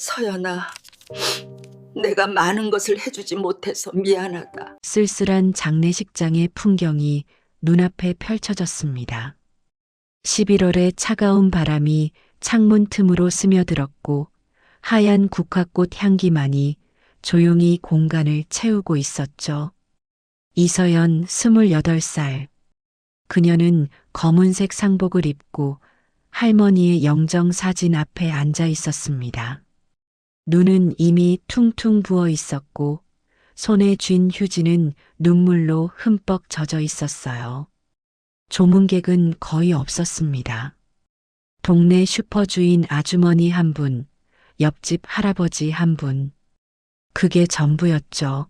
서연아, 내가 많은 것을 해주지 못해서 미안하다. 쓸쓸한 장례식장의 풍경이 눈앞에 펼쳐졌습니다. 11월의 차가운 바람이 창문 틈으로 스며들었고 하얀 국화꽃 향기만이 조용히 공간을 채우고 있었죠. 이서연 28살. 그녀는 검은색 상복을 입고 할머니의 영정 사진 앞에 앉아 있었습니다. 눈은 이미 퉁퉁 부어 있었고 손에 쥔 휴지는 눈물로 흠뻑 젖어 있었어요. 조문객은 거의 없었습니다. 동네 슈퍼주인 아주머니 한 분, 옆집 할아버지 한 분. 그게 전부였죠.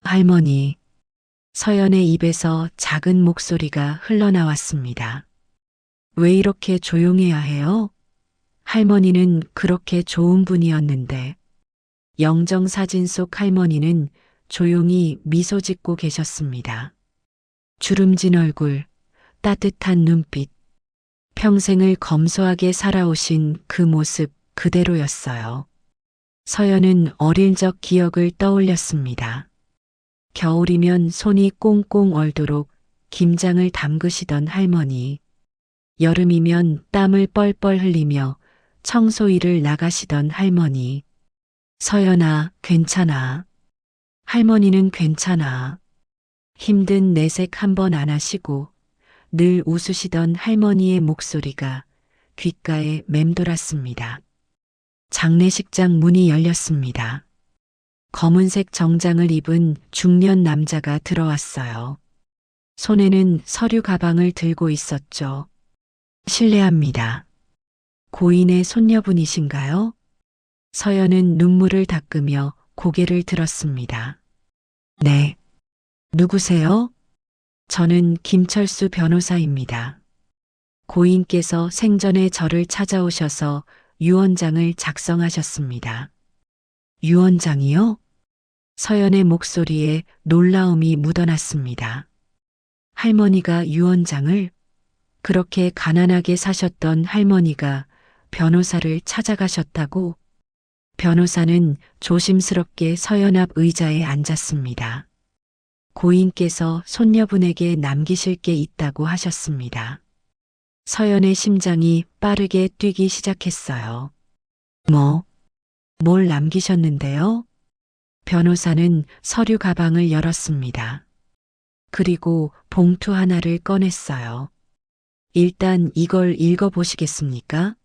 할머니. 서연의 입에서 작은 목소리가 흘러나왔습니다. 왜 이렇게 조용해야 해요? 할머니는 그렇게 좋은 분이었는데. 영정사진 속 할머니는 조용히 미소 짓고 계셨습니다. 주름진 얼굴, 따뜻한 눈빛, 평생을 검소하게 살아오신 그 모습 그대로였어요. 서연은 어릴 적 기억을 떠올렸습니다. 겨울이면 손이 꽁꽁 얼도록 김장을 담그시던 할머니, 여름이면 땀을 뻘뻘 흘리며 청소일을 나가시던 할머니. 서연아, 괜찮아. 할머니는 괜찮아. 힘든 내색 한 번 안 하시고 늘 웃으시던 할머니의 목소리가 귓가에 맴돌았습니다. 장례식장 문이 열렸습니다. 검은색 정장을 입은 중년 남자가 들어왔어요. 손에는 서류 가방을 들고 있었죠. 실례합니다. 고인의 손녀분이신가요? 서연은 눈물을 닦으며 고개를 들었습니다. 네. 누구세요? 저는 김철수 변호사입니다. 고인께서 생전에 저를 찾아오셔서 유언장을 작성하셨습니다. 유언장이요? 서연의 목소리에 놀라움이 묻어났습니다. 할머니가 유언장을? 그렇게 가난하게 사셨던 할머니가 변호사를 찾아가셨다고? 변호사는 조심스럽게 서연 앞 의자에 앉았습니다. 고인께서 손녀분에게 남기실 게 있다고 하셨습니다. 서연의 심장이 빠르게 뛰기 시작했어요. 뭘 남기셨는데요? 변호사는 서류 가방을 열었습니다. 그리고 봉투 하나를 꺼냈어요. 일단 이걸 읽어보시겠습니까?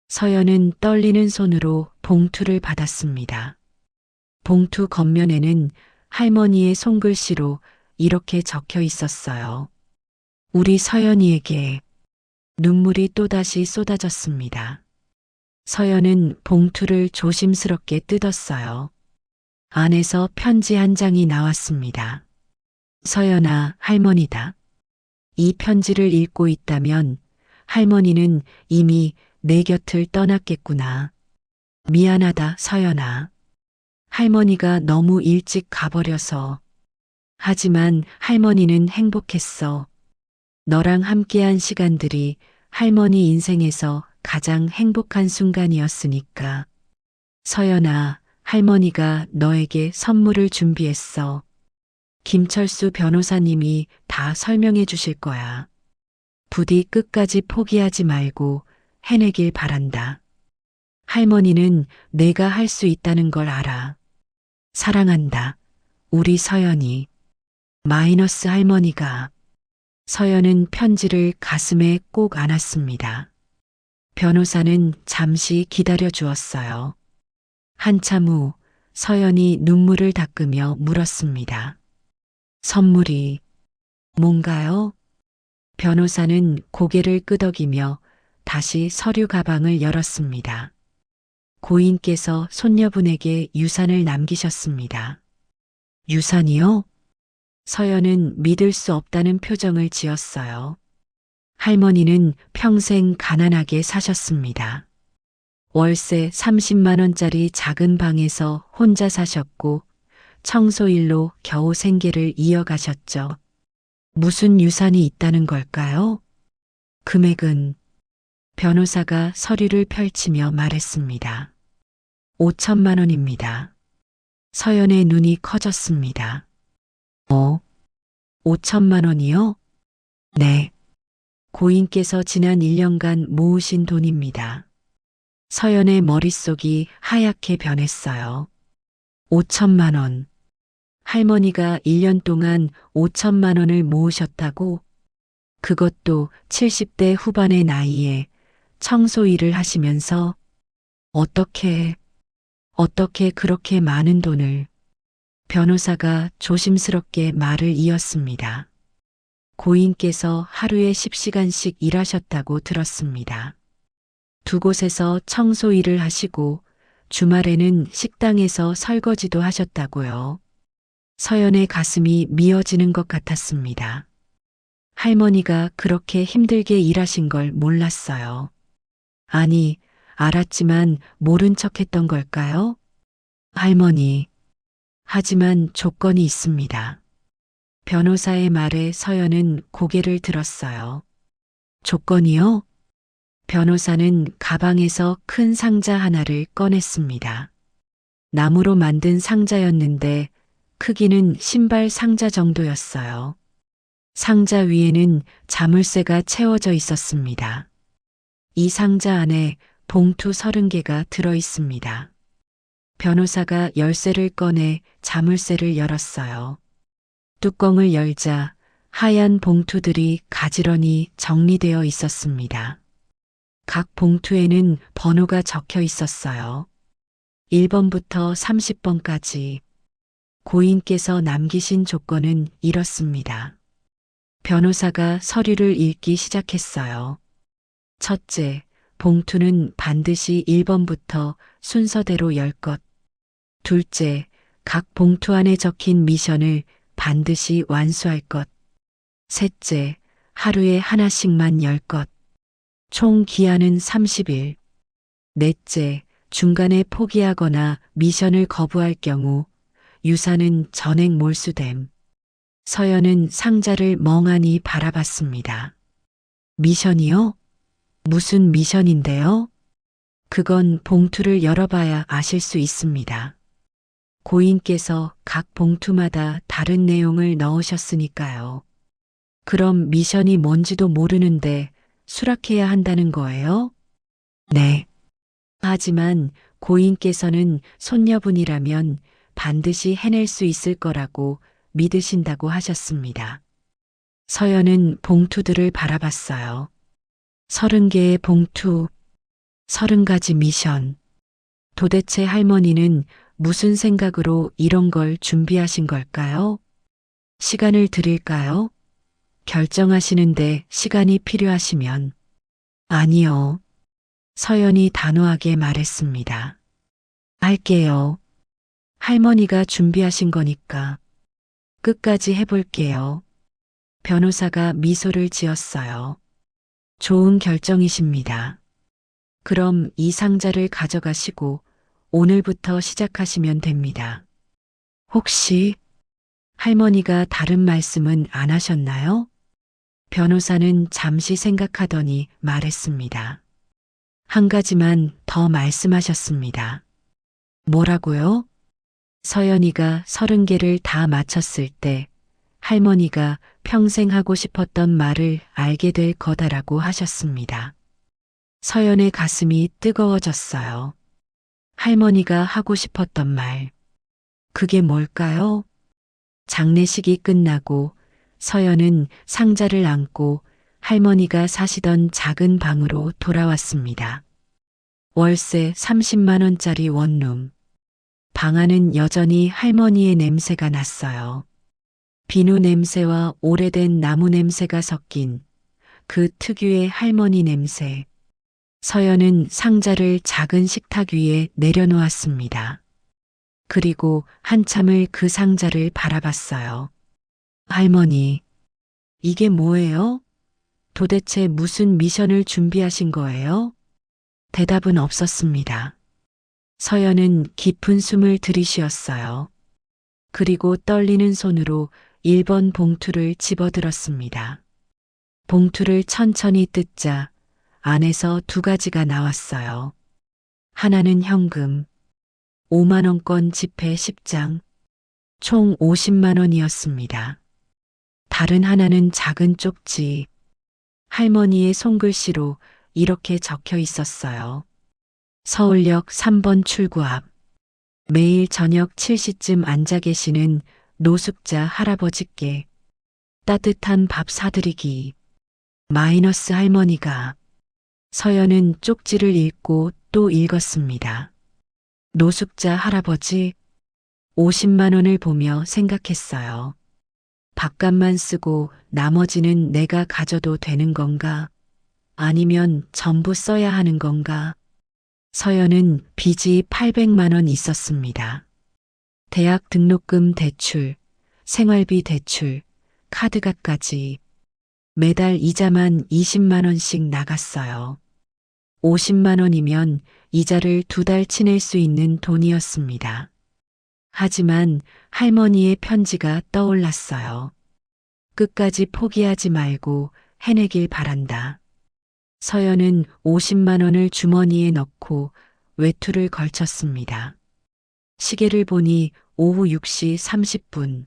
서연은 떨리는 손으로 봉투를 받았습니다. 봉투 겉면에는 할머니의 손글씨로 이렇게 적혀 있었어요. 우리 서연이에게. 눈물이 또다시 쏟아졌습니다. 서연은 봉투를 조심스럽게 뜯었어요. 안에서 편지 한 장이 나왔습니다. 서연아, 할머니다. 이 편지를 읽고 있다면 할머니는 이미 내 곁을 떠났겠구나. 미안하다, 서연아. 할머니가 너무 일찍 가버려서. 하지만 할머니는 행복했어. 너랑 함께한 시간들이 할머니 인생에서 가장 행복한 순간이었으니까. 서연아, 할머니가 너에게 선물을 준비했어. 김철수 변호사님이 다 설명해 주실 거야. 부디 끝까지 포기하지 말고 해내길 바란다. 할머니는 내가 할 수 있다는 걸 알아. 사랑한다. 우리 서연이. 마이너스 할머니가. 서연은 편지를 가슴에 꼭 안았습니다. 변호사는 잠시 기다려 주었어요. 한참 후 서연이 눈물을 닦으며 물었습니다. 선물이 뭔가요? 변호사는 고개를 끄덕이며 다시 서류 가방을 열었습니다. 고인께서 손녀분에게 유산을 남기셨습니다. 유산이요? 서연은 믿을 수 없다는 표정을 지었어요. 할머니는 평생 가난하게 사셨습니다. 월세 30만 원짜리 작은 방에서 혼자 사셨고 청소일로 겨우 생계를 이어가셨죠. 무슨 유산이 있다는 걸까요? 금액은 변호사가 서류를 펼치며 말했습니다. 5천만 원입니다. 서연의 눈이 커졌습니다. 5천만 원이요? 네. 고인께서 지난 1년간 모으신 돈입니다. 서연의 머릿속이 하얗게 변했어요. 5천만 원. 할머니가 1년 동안 5천만 원을 모으셨다고? 그것도 70대 후반의 나이에 청소 일을 하시면서 어떻게 그렇게 많은 돈을. 변호사가 조심스럽게 말을 이었습니다. 고인께서 하루에 10시간씩 일하셨다고 들었습니다. 두 곳에서 청소 일을 하시고 주말에는 식당에서 설거지도 하셨다고요. 서연의 가슴이 미어지는 것 같았습니다. 할머니가 그렇게 힘들게 일하신 걸 몰랐어요. 아니, 알았지만 모른 척 했던 걸까요? 할머니. 하지만 조건이 있습니다. 변호사의 말에 서연은 고개를 들었어요. 조건이요? 변호사는 가방에서 큰 상자 하나를 꺼냈습니다. 나무로 만든 상자였는데 크기는 신발 상자 정도였어요. 상자 위에는 자물쇠가 채워져 있었습니다. 이 상자 안에 봉투 30개가 들어 있습니다. 변호사가 열쇠를 꺼내 자물쇠를 열었어요. 뚜껑을 열자 하얀 봉투들이 가지런히 정리되어 있었습니다. 각 봉투에는 번호가 적혀 있었어요. 1번부터 30번까지. 고인께서 남기신 조건은 이렇습니다. 변호사가 서류를 읽기 시작했어요. 첫째, 봉투는 반드시 1번부터 순서대로 열 것. 둘째, 각 봉투 안에 적힌 미션을 반드시 완수할 것. 셋째, 하루에 하나씩만 열 것. 총 기한은 30일. 넷째, 중간에 포기하거나 미션을 거부할 경우 유산은 전액 몰수됨. 서연은 상자를 멍하니 바라봤습니다. 미션이요? 무슨 미션인데요? 그건 봉투를 열어봐야 아실 수 있습니다. 고인께서 각 봉투마다 다른 내용을 넣으셨으니까요. 그럼 미션이 뭔지도 모르는데 수락해야 한다는 거예요? 네. 하지만 고인께서는 손녀분이라면 반드시 해낼 수 있을 거라고 믿으신다고 하셨습니다. 서연은 봉투들을 바라봤어요. 30개의 봉투, 30가지 미션. 도대체 할머니는 무슨 생각으로 이런 걸 준비하신 걸까요? 시간을 드릴까요? 결정하시는데 시간이 필요하시면. 아니요. 서연이 단호하게 말했습니다. 할게요. 할머니가 준비하신 거니까. 끝까지 해볼게요. 변호사가 미소를 지었어요. 좋은 결정이십니다. 그럼 이 상자를 가져가시고 오늘부터 시작하시면 됩니다. 혹시 할머니가 다른 말씀은 안 하셨나요? 변호사는 잠시 생각하더니 말했습니다. 한 가지만 더 말씀하셨습니다. 뭐라고요? 서연이가 30개를 다 마쳤을 때 할머니가 평생 하고 싶었던 말을 알게 될 거다라고 하셨습니다. 서연의 가슴이 뜨거워졌어요. 할머니가 하고 싶었던 말. 그게 뭘까요? 장례식이 끝나고 서연은 상자를 안고 할머니가 사시던 작은 방으로 돌아왔습니다. 월세 30만 원짜리 원룸. 방 안은 여전히 할머니의 냄새가 났어요. 비누 냄새와 오래된 나무 냄새가 섞인 그 특유의 할머니 냄새. 서연은 상자를 작은 식탁 위에 내려놓았습니다. 그리고 한참을 그 상자를 바라봤어요. 할머니, 이게 뭐예요? 도대체 무슨 미션을 준비하신 거예요? 대답은 없었습니다. 서연은 깊은 숨을 들이쉬었어요. 그리고 떨리는 손으로 1번 봉투를 집어들었습니다. 봉투를 천천히 뜯자 안에서 2가지가 나왔어요. 하나는 현금, 5만 원권 지폐 10장, 총 50만 원이었습니다. 다른 하나는 작은 쪽지, 할머니의 손글씨로 이렇게 적혀 있었어요. 서울역 3번 출구 앞. 매일 저녁 7시쯤 앉아 계시는 노숙자 할아버지께 따뜻한 밥 사드리기. 마이너스 할머니가. 서연은 쪽지를 읽고 또 읽었습니다. 노숙자 할아버지 50만 원을 보며 생각했어요. 밥값만 쓰고 나머지는 내가 가져도 되는 건가? 아니면 전부 써야 하는 건가? 서연은 빚이 800만 원 있었습니다. 대학 등록금 대출, 생활비 대출, 카드값까지 매달 이자만 20만 원씩 나갔어요. 50만 원이면 이자를 2달 치낼 수 있는 돈이었습니다. 하지만 할머니의 편지가 떠올랐어요. 끝까지 포기하지 말고 해내길 바란다. 서연은 50만 원을 주머니에 넣고 외투를 걸쳤습니다. 시계를 보니 오후 6시 30분.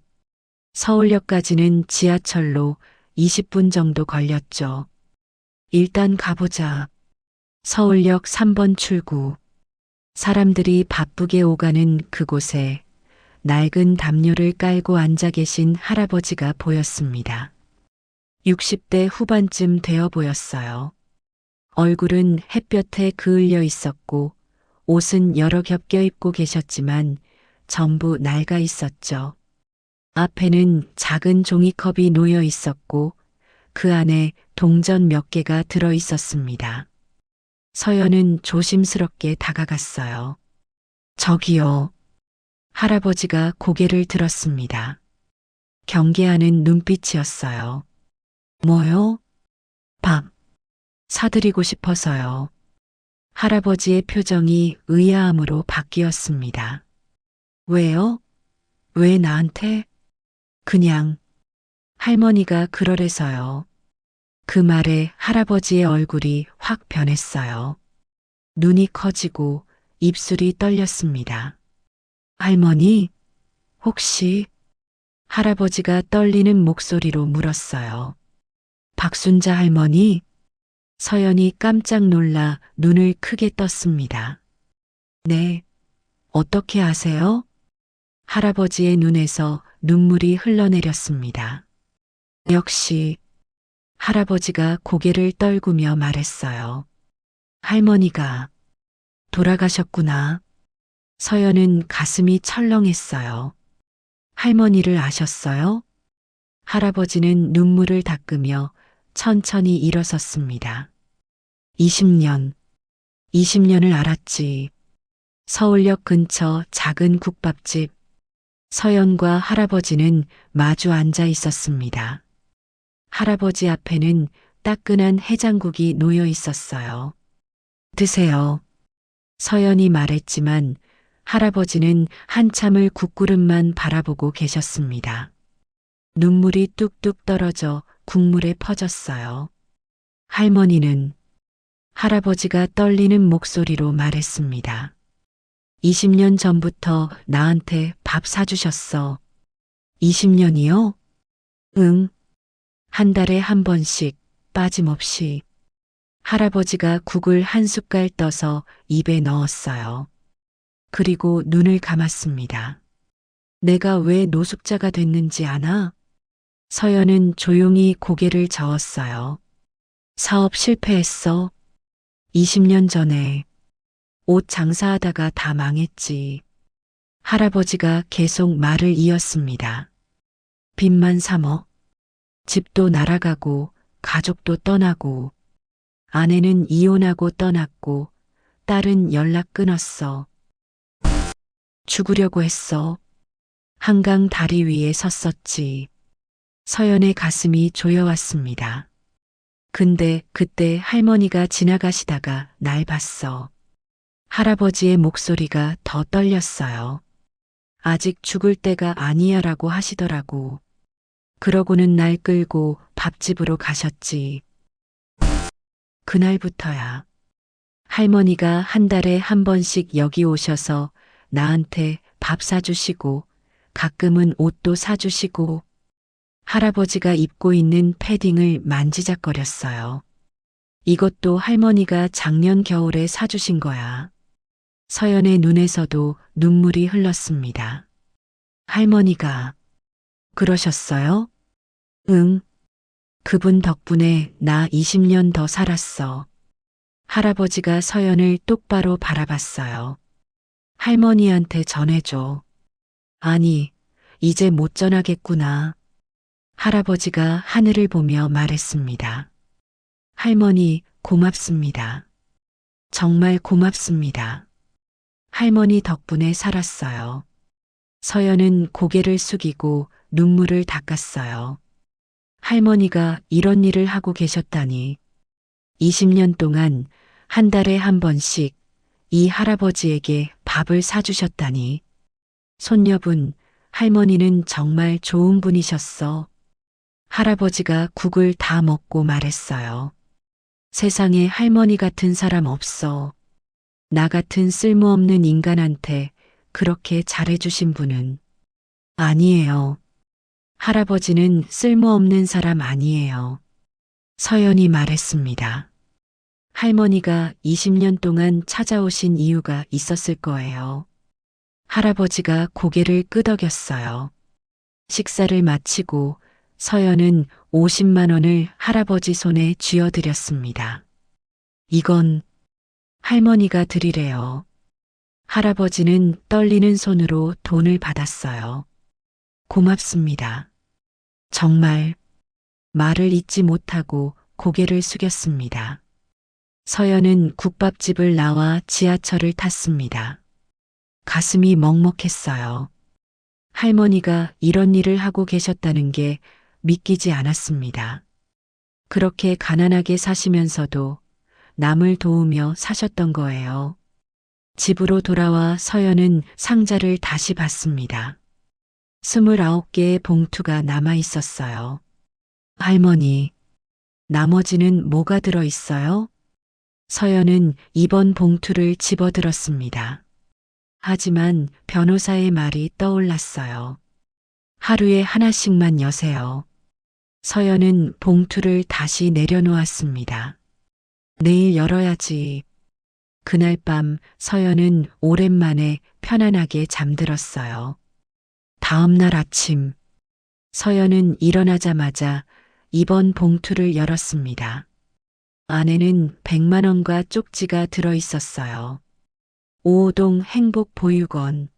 서울역까지는 지하철로 20분 정도 걸렸죠. 일단 가보자. 서울역 3번 출구. 사람들이 바쁘게 오가는 그곳에 낡은 담요를 깔고 앉아 계신 할아버지가 보였습니다. 60대 후반쯤 되어 보였어요. 얼굴은 햇볕에 그을려 있었고 옷은 여러 겹 껴입고 계셨지만 전부 낡아 있었죠. 앞에는 작은 종이컵이 놓여 있었고 그 안에 동전 몇 개가 들어 있었습니다. 서연은 조심스럽게 다가갔어요. 저기요. 할아버지가 고개를 들었습니다. 경계하는 눈빛이었어요. 뭐요? 밥. 사드리고 싶어서요. 할아버지의 표정이 의아함으로 바뀌었습니다. 왜요? 왜 나한테? 그냥 할머니가 그러래서요. 그 말에 할아버지의 얼굴이 확 변했어요. 눈이 커지고 입술이 떨렸습니다. 할머니, 혹시? 할아버지가 떨리는 목소리로 물었어요. 박순자 할머니? 서연이 깜짝 놀라 눈을 크게 떴습니다. 네, 어떻게 아세요? 할아버지의 눈에서 눈물이 흘러내렸습니다. 역시 할아버지가 고개를 떨구며 말했어요. 할머니가 돌아가셨구나. 서연은 가슴이 철렁했어요. 할머니를 아셨어요? 할아버지는 눈물을 닦으며 천천히 일어섰습니다. 20년을 알았지. 서울역 근처 작은 국밥집. 서연과 할아버지는 마주 앉아 있었습니다. 할아버지 앞에는 따끈한 해장국이 놓여 있었어요. 드세요. 서연이 말했지만 할아버지는 한참을 국그릇만 바라보고 계셨습니다. 눈물이 뚝뚝 떨어져 국물에 퍼졌어요. 할머니는 할아버지가 떨리는 목소리로 말했습니다. 20년 전부터 나한테 밥 사주셨어. 20년이요? 응. 한 달에 한 번씩 빠짐없이. 할아버지가 국을 한 숟갈 떠서 입에 넣었어요. 그리고 눈을 감았습니다. 내가 왜 노숙자가 됐는지 아나? 서연은 조용히 고개를 저었어요. 사업 실패했어. 20년 전에 옷 장사하다가 다 망했지. 할아버지가 계속 말을 이었습니다. 빚만 3억. 집도 날아가고 가족도 떠나고 아내는 이혼하고 떠났고 딸은 연락 끊었어. 죽으려고 했어. 한강 다리 위에 섰었지. 서연의 가슴이 조여왔습니다. 근데 그때 할머니가 지나가시다가 날 봤어. 할아버지의 목소리가 더 떨렸어요. 아직 죽을 때가 아니야라고 하시더라고. 그러고는 날 끌고 밥집으로 가셨지. 그날부터야. 할머니가 한 달에 한 번씩 여기 오셔서 나한테 밥 사주시고 가끔은 옷도 사주시고 할아버지가 입고 있는 패딩을 만지작거렸어요. 이것도 할머니가 작년 겨울에 사주신 거야. 서연의 눈에서도 눈물이 흘렀습니다. 할머니가 그러셨어요? 응. 그분 덕분에 나 20년 더 살았어. 할아버지가 서연을 똑바로 바라봤어요. 할머니한테 전해줘. 아니, 이제 못 전하겠구나. 할아버지가 하늘을 보며 말했습니다. 할머니, 고맙습니다. 정말 고맙습니다. 할머니 덕분에 살았어요. 서연은 고개를 숙이고 눈물을 닦았어요. 할머니가 이런 일을 하고 계셨다니. 20년 동안 한 달에 한 번씩 이 할아버지에게 밥을 사주셨다니. 손녀분, 할머니는 정말 좋은 분이셨어. 할아버지가 국을 다 먹고 말했어요. 세상에 할머니 같은 사람 없어. 나 같은 쓸모없는 인간한테 그렇게 잘해주신 분은 아니에요. 할아버지는 쓸모없는 사람 아니에요. 서연이 말했습니다. 할머니가 20년 동안 찾아오신 이유가 있었을 거예요. 할아버지가 고개를 끄덕였어요. 식사를 마치고 서연은 50만 원을 할아버지 손에 쥐어드렸습니다. 이건 할머니가 드리래요. 할아버지는 떨리는 손으로 돈을 받았어요. 고맙습니다. 정말 말을 잇지 못하고 고개를 숙였습니다. 서연은 국밥집을 나와 지하철을 탔습니다. 가슴이 먹먹했어요. 할머니가 이런 일을 하고 계셨다는 게 믿기지 않았습니다. 그렇게 가난하게 사시면서도 남을 도우며 사셨던 거예요. 집으로 돌아와 서연은 상자를 다시 봤습니다. 29개의 봉투가 남아 있었어요. 할머니, 나머지는 뭐가 들어 있어요? 서연은 이번 봉투를 집어들었습니다. 하지만 변호사의 말이 떠올랐어요. 하루에 하나씩만 여세요. 서연은 봉투를 다시 내려놓았습니다. 내일 열어야지. 그날 밤 서연은 오랜만에 편안하게 잠들었어요. 다음 날 아침, 서연은 일어나자마자 이번 봉투를 열었습니다. 안에는 100만 원과 쪽지가 들어 있었어요. 5호동 행복보육원.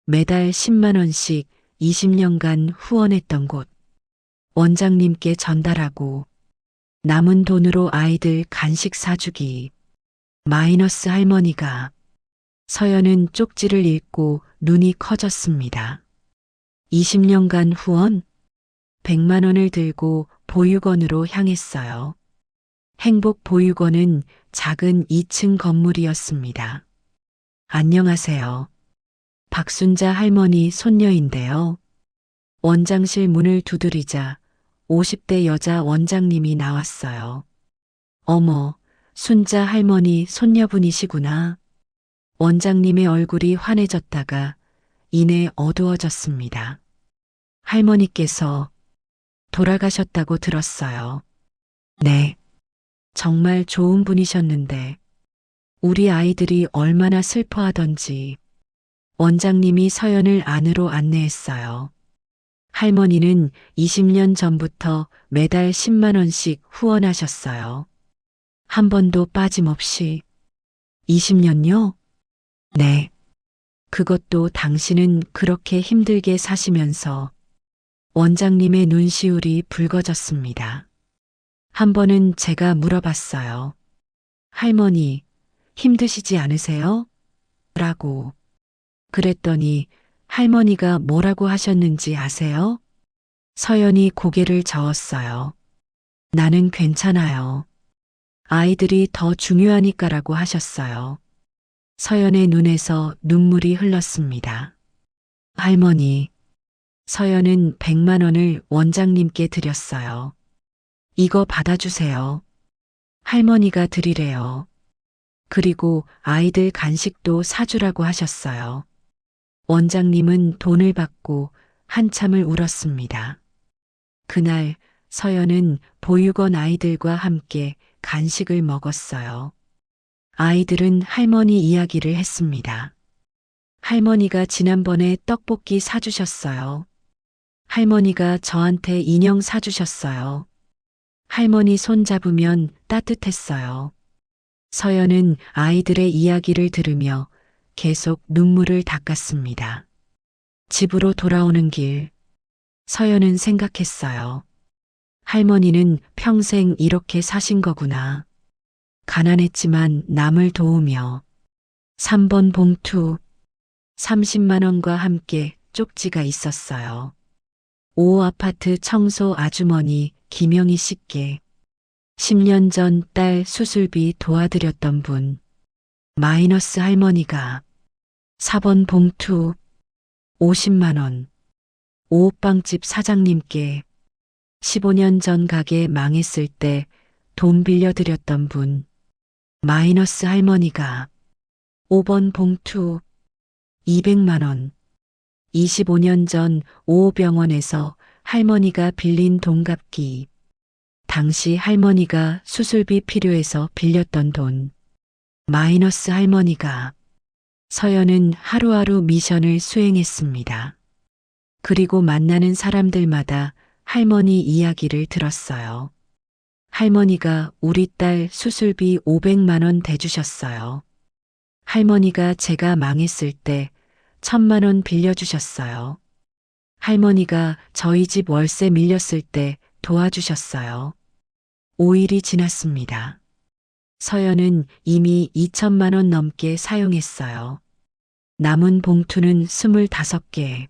매달 10만 원씩 20년간 후원했던 곳. 원장님께 전달하고 남은 돈으로 아이들 간식 사주기. 마이너스 할머니가. 서연은 쪽지를 읽고 눈이 커졌습니다. 20년간 후원? 100만 원을 들고 보육원으로 향했어요. 행복보육원은 작은 2층 건물이었습니다. 안녕하세요. 박순자 할머니 손녀인데요. 원장실 문을 두드리자 50대 여자 원장님이 나왔어요. 어머, 순자 할머니 손녀분이시구나. 원장님의 얼굴이 환해졌다가 이내 어두워졌습니다. 할머니께서 돌아가셨다고 들었어요. 네, 정말 좋은 분이셨는데 우리 아이들이 얼마나 슬퍼하던지. 원장님이 서연을 안으로 안내했어요. 할머니는 20년 전부터 매달 10만 원씩 후원하셨어요. 한 번도 빠짐없이. 20년요? 네. 그것도 당신은 그렇게 힘들게 사시면서. 원장님의 눈시울이 붉어졌습니다. 한 번은 제가 물어봤어요. 할머니, 힘드시지 않으세요? 라고. 그랬더니 할머니가 뭐라고 하셨는지 아세요? 서연이 고개를 저었어요. 나는 괜찮아요. 아이들이 더 중요하니까라고 하셨어요. 서연의 눈에서 눈물이 흘렀습니다. 할머니, 서연은 100만 원을 원장님께 드렸어요. 이거 받아주세요. 할머니가 드리래요. 그리고 아이들 간식도 사주라고 하셨어요. 원장님은 돈을 받고 한참을 울었습니다. 그날 서연은 보육원 아이들과 함께 간식을 먹었어요. 아이들은 할머니 이야기를 했습니다. 할머니가 지난번에 떡볶이 사주셨어요. 할머니가 저한테 인형 사주셨어요. 할머니 손 잡으면 따뜻했어요. 서연은 아이들의 이야기를 들으며 계속 눈물을 닦았습니다. 집으로 돌아오는 길, 서연은 생각했어요. 할머니는 평생 이렇게 사신 거구나. 가난했지만 남을 도우며 3번 봉투 30만 원과 함께 쪽지가 있었어요. 5호 아파트 청소 아주머니 김영희 씨께 10년 전 딸 수술비 도와드렸던 분 마이너스 할머니가 4번 봉투 50만 원 오호빵집 사장님께 15년 전 가게 망했을 때 돈 빌려드렸던 분 마이너스 할머니가 5번 봉투 200만 원 25년 전 오호병원에서 할머니가 빌린 돈 갚기 당시 할머니가 수술비 필요해서 빌렸던 돈 마이너스 할머니가 서연은 하루하루 미션을 수행했습니다. 그리고 만나는 사람들마다 할머니 이야기를 들었어요. 할머니가 우리 딸 수술비 500만 원 대주셨어요. 할머니가 제가 망했을 때 1000만 원 빌려주셨어요. 할머니가 저희 집 월세 밀렸을 때 도와주셨어요. 5일이 지났습니다. 서연은 이미 2천만 원 넘게 사용했어요. 남은 봉투는 25개.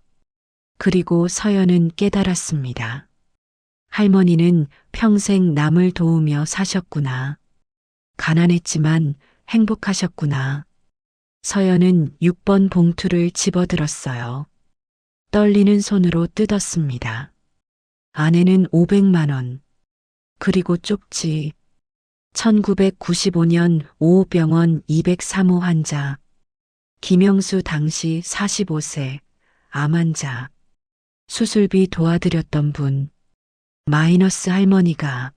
그리고 서연은 깨달았습니다. 할머니는 평생 남을 도우며 사셨구나. 가난했지만 행복하셨구나. 서연은 6번 봉투를 집어들었어요. 떨리는 손으로 뜯었습니다. 안에는 500만 원. 그리고 쪽지. 1995년 오호병원 203호 환자. 김영수 당시 45세. 암 환자. 수술비 도와드렸던 분. 마이너스 할머니가.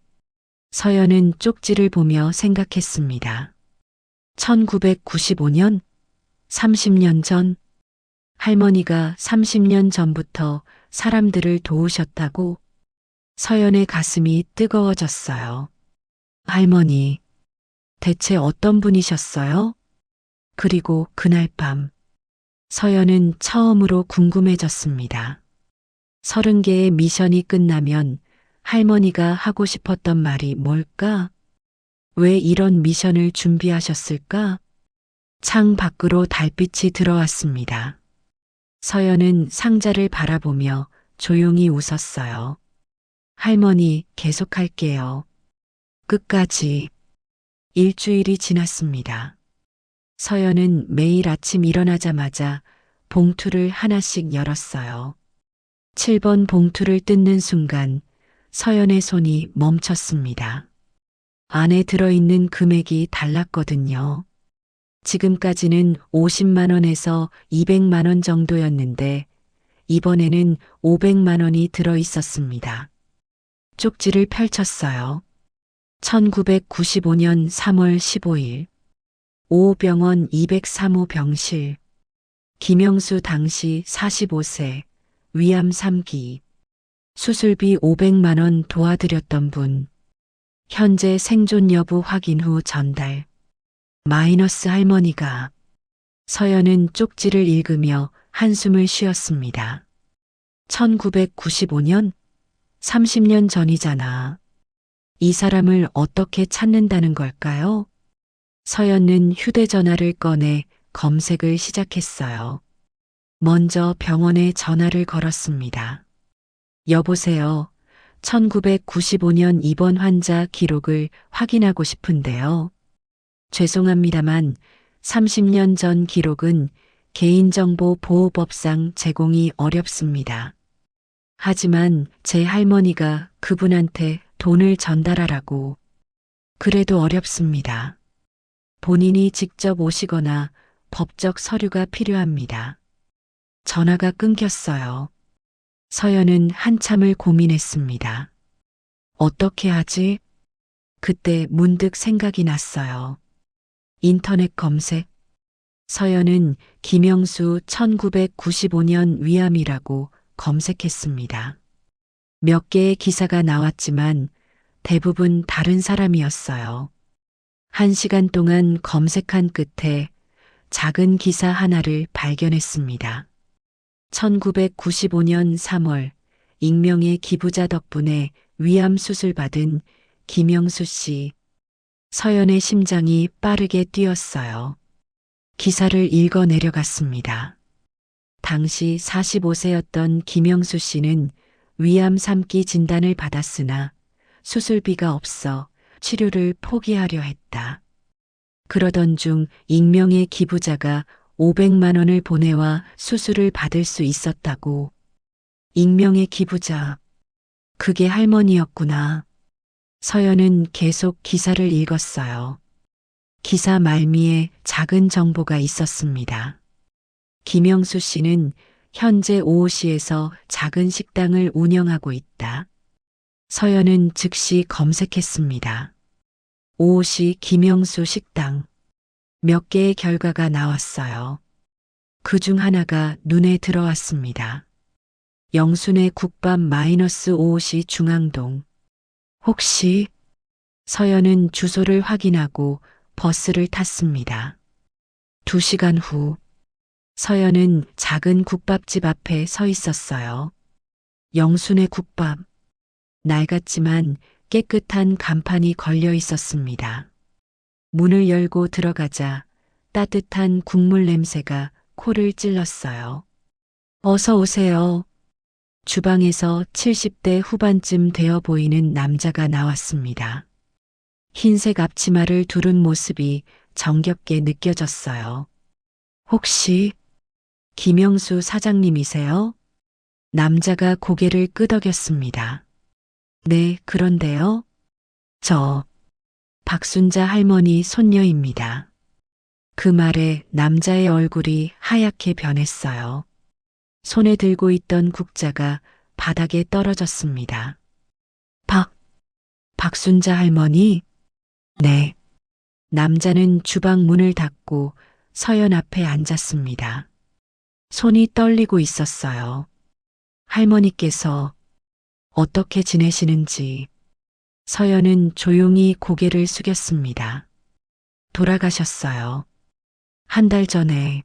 서연은 쪽지를 보며 생각했습니다. 1995년? 30년 전? 할머니가 30년 전부터 사람들을 도우셨다고? 서연의 가슴이 뜨거워졌어요. 할머니, 대체 어떤 분이셨어요? 그리고 그날 밤, 서연은 처음으로 궁금해졌습니다. 30개의 미션이 끝나면 할머니가 하고 싶었던 말이 뭘까? 왜 이런 미션을 준비하셨을까? 창 밖으로 달빛이 들어왔습니다. 서연은 상자를 바라보며 조용히 웃었어요. 할머니, 계속할게요. 끝까지. 일주일이 지났습니다. 서연은 매일 아침 일어나자마자 봉투를 하나씩 열었어요. 7번 봉투를 뜯는 순간 서연의 손이 멈췄습니다. 안에 들어있는 금액이 달랐거든요. 지금까지는 50만 원에서 200만 원 정도였는데 이번에는 500만 원이 들어있었습니다. 쪽지를 펼쳤어요. 1995년 3월 15일 오호병원 203호 병실 김영수 당시 45세 위암 3기 수술비 500만 원 도와드렸던 분 현재 생존 여부 확인 후 전달 마이너스 할머니가 서연은 쪽지를 읽으며 한숨을 쉬었습니다. 1995년? 30년 전이잖아. 이 사람을 어떻게 찾는다는 걸까요? 서연은 휴대전화를 꺼내 검색을 시작했어요. 먼저 병원에 전화를 걸었습니다. 여보세요. 1995년 입원 환자 기록을 확인하고 싶은데요. 죄송합니다만 30년 전 기록은 개인정보 보호법상 제공이 어렵습니다. 하지만 제 할머니가 그분한테 돈을 전달하라고. 그래도 어렵습니다. 본인이 직접 오시거나 법적 서류가 필요합니다. 전화가 끊겼어요. 서연은 한참을 고민했습니다. 어떻게 하지? 그때 문득 생각이 났어요. 인터넷 검색. 서연은 김영수 1995년 위암이라고 검색했습니다. 몇 개의 기사가 나왔지만 대부분 다른 사람이었어요. 1시간 동안 검색한 끝에 작은 기사 하나를 발견했습니다. 1995년 3월 익명의 기부자 덕분에 위암 수술 받은 김영수 씨. 서연의 심장이 빠르게 뛰었어요. 기사를 읽어 내려갔습니다. 당시 45세였던 김영수 씨는 위암 3기 진단을 받았으나 수술비가 없어 치료를 포기하려 했다. 그러던 중 익명의 기부자가 500만 원을 보내와 수술을 받을 수 있었다고. 익명의 기부자. 그게 할머니였구나. 서연은 계속 기사를 읽었어요. 기사 말미에 작은 정보가 있었습니다. 김영수 씨는 현재 오호시에서 작은 식당을 운영하고 있다. 서연은 즉시 검색했습니다. 오호시 김영수 식당. 몇 개의 결과가 나왔어요. 그 중 하나가 눈에 들어왔습니다. 영순의 국밥 오호시 중앙동. 혹시? 서연은 주소를 확인하고 버스를 탔습니다. 2시간 후 서연은 작은 국밥집 앞에 서 있었어요. 영순의 국밥. 낡았지만 깨끗한 간판이 걸려 있었습니다. 문을 열고 들어가자 따뜻한 국물 냄새가 코를 찔렀어요. 어서 오세요. 주방에서 70대 후반쯤 되어 보이는 남자가 나왔습니다. 흰색 앞치마를 두른 모습이 정겹게 느껴졌어요. 혹시 김영수 사장님이세요? 남자가 고개를 끄덕였습니다. 네, 그런데요. 저 박순자 할머니 손녀입니다. 그 말에 남자의 얼굴이 하얗게 변했어요. 손에 들고 있던 국자가 바닥에 떨어졌습니다. 박순자 할머니? 네. 남자는 주방 문을 닫고 서연 앞에 앉았습니다. 손이 떨리고 있었어요. 할머니께서 어떻게 지내시는지. 서연은 조용히 고개를 숙였습니다. 돌아가셨어요. 1달 전에.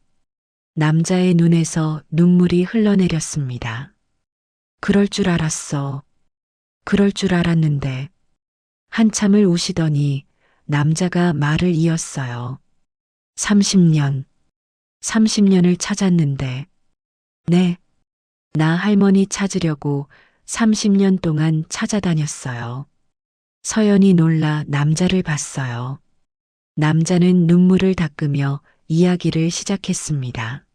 남자의 눈에서 눈물이 흘러내렸습니다. 그럴 줄 알았어. 그럴 줄 알았는데. 한참을 우시더니 남자가 말을 이었어요. 30년을 찾았는데. 네. 나 할머니 찾으려고 30년 동안 찾아다녔어요. 서연이 놀라 남자를 봤어요. 남자는 눈물을 닦으며 이야기를 시작했습니다.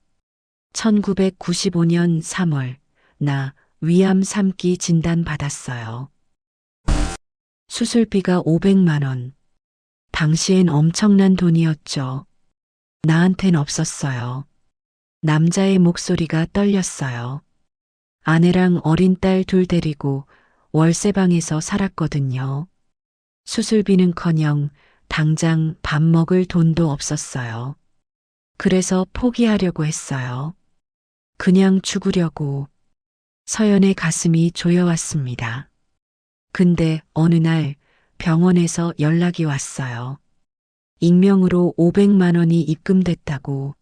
1995년 3월, 나 위암 3기 진단 받았어요. 수술비가 500만 원. 당시엔 엄청난 돈이었죠. 나한텐 없었어요. 남자의 목소리가 떨렸어요. 아내랑 어린 딸 둘 데리고 월세방에서 살았거든요. 수술비는커녕 당장 밥 먹을 돈도 없었어요. 그래서 포기하려고 했어요. 그냥 죽으려고. 서연의 가슴이 조여왔습니다. 근데 어느 날 병원에서 연락이 왔어요. 익명으로 500만 원이 입금됐다고.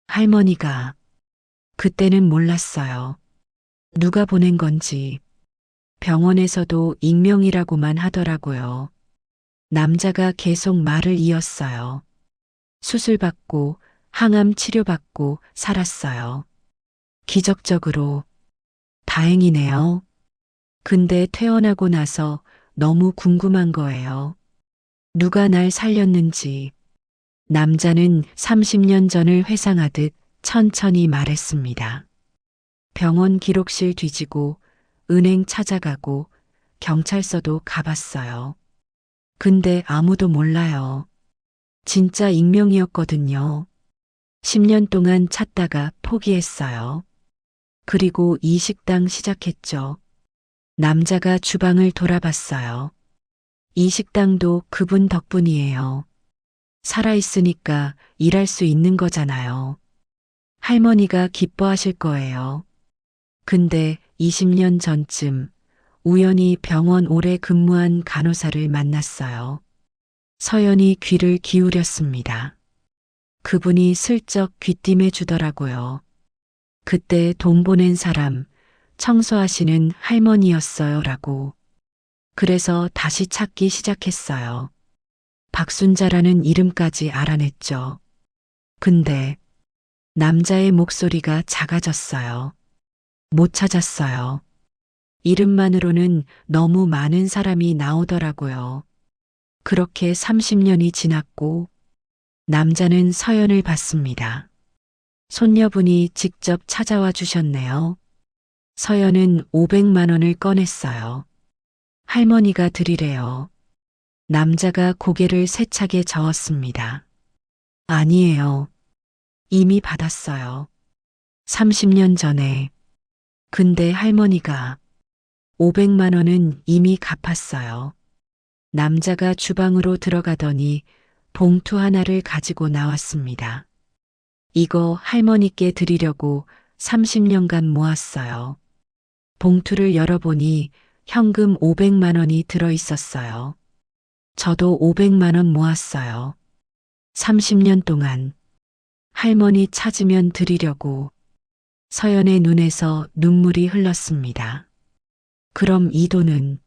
할머니가. 그때는 몰랐어요. 누가 보낸 건지. 병원에서도 익명이라고만 하더라고요. 남자가 계속 말을 이었어요. 수술받고 항암 치료받고 살았어요. 기적적으로. 다행이네요. 근데 퇴원하고 나서 너무 궁금한 거예요. 누가 날 살렸는지. 남자는 30년 전을 회상하듯 천천히 말했습니다. 병원 기록실 뒤지고 은행 찾아가고 경찰서도 가봤어요. 근데 아무도 몰라요. 진짜 익명이었거든요. 10년 동안 찾다가 포기했어요. 그리고 이 식당 시작했죠. 남자가 주방을 돌아봤어요. 이 식당도 그분 덕분이에요. 살아있으니까 일할 수 있는 거잖아요. 할머니가 기뻐하실 거예요. 근데 20년 전쯤 우연히 병원 오래 근무한 간호사를 만났어요. 서연이 귀를 기울였습니다. 그분이 슬쩍 귀띔해 주더라고요. 그때 돈 보낸 사람, 청소하시는 할머니였어요 라고. 그래서 다시 찾기 시작했어요. 박순자라는 이름까지 알아냈죠. 근데 남자의 목소리가 작아졌어요. 못 찾았어요. 이름만으로는 너무 많은 사람이 나오더라고요. 그렇게 30년이 지났고 남자는 서연을 봤습니다. 손녀분이 직접 찾아와 주셨네요. 서연은 500만 원을 꺼냈어요. 할머니가 드리래요. 남자가 고개를 세차게 저었습니다. 아니에요. 이미 받았어요. 30년 전에. 근데 할머니가 500만 원은 이미 갚았어요. 남자가 주방으로 들어가더니 봉투 하나를 가지고 나왔습니다. 이거 할머니께 드리려고 30년간 모았어요. 봉투를 열어보니 현금 500만 원이 들어 있었어요. 저도 500만 원 모았어요. 30년 동안 할머니 찾으면 드리려고. 서연의 눈에서 눈물이 흘렀습니다. 그럼 이 돈은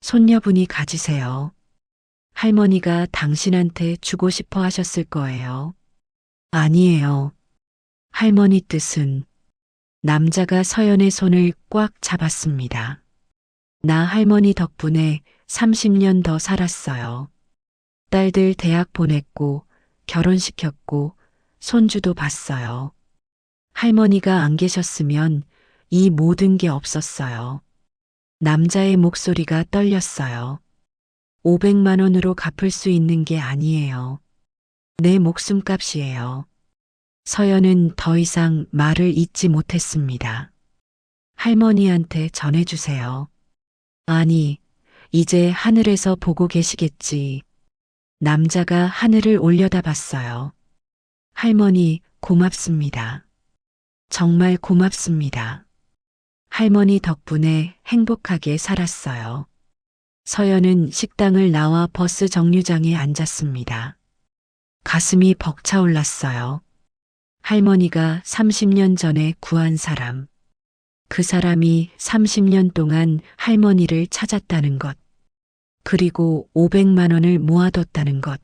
손녀분이 가지세요. 할머니가 당신한테 주고 싶어 하셨을 거예요. 아니에요. 할머니 뜻은. 남자가 서연의 손을 꽉 잡았습니다. 나 할머니 덕분에 30년 더 살았어요. 딸들 대학 보냈고 결혼시켰고 손주도 봤어요. 할머니가 안 계셨으면 이 모든 게 없었어요. 남자의 목소리가 떨렸어요. 500만 원으로 갚을 수 있는 게 아니에요. 내 목숨값이에요. 서연은 더 이상 말을 잇지 못했습니다. 할머니한테 전해주세요. 아니, 이제 하늘에서 보고 계시겠지. 남자가 하늘을 올려다봤어요. 할머니, 고맙습니다. 정말 고맙습니다. 할머니 덕분에 행복하게 살았어요. 서연은 식당을 나와 버스 정류장에 앉았습니다. 가슴이 벅차올랐어요. 할머니가 30년 전에 구한 사람. 그 사람이 30년 동안 할머니를 찾았다는 것. 그리고 500만 원을 모아뒀다는 것.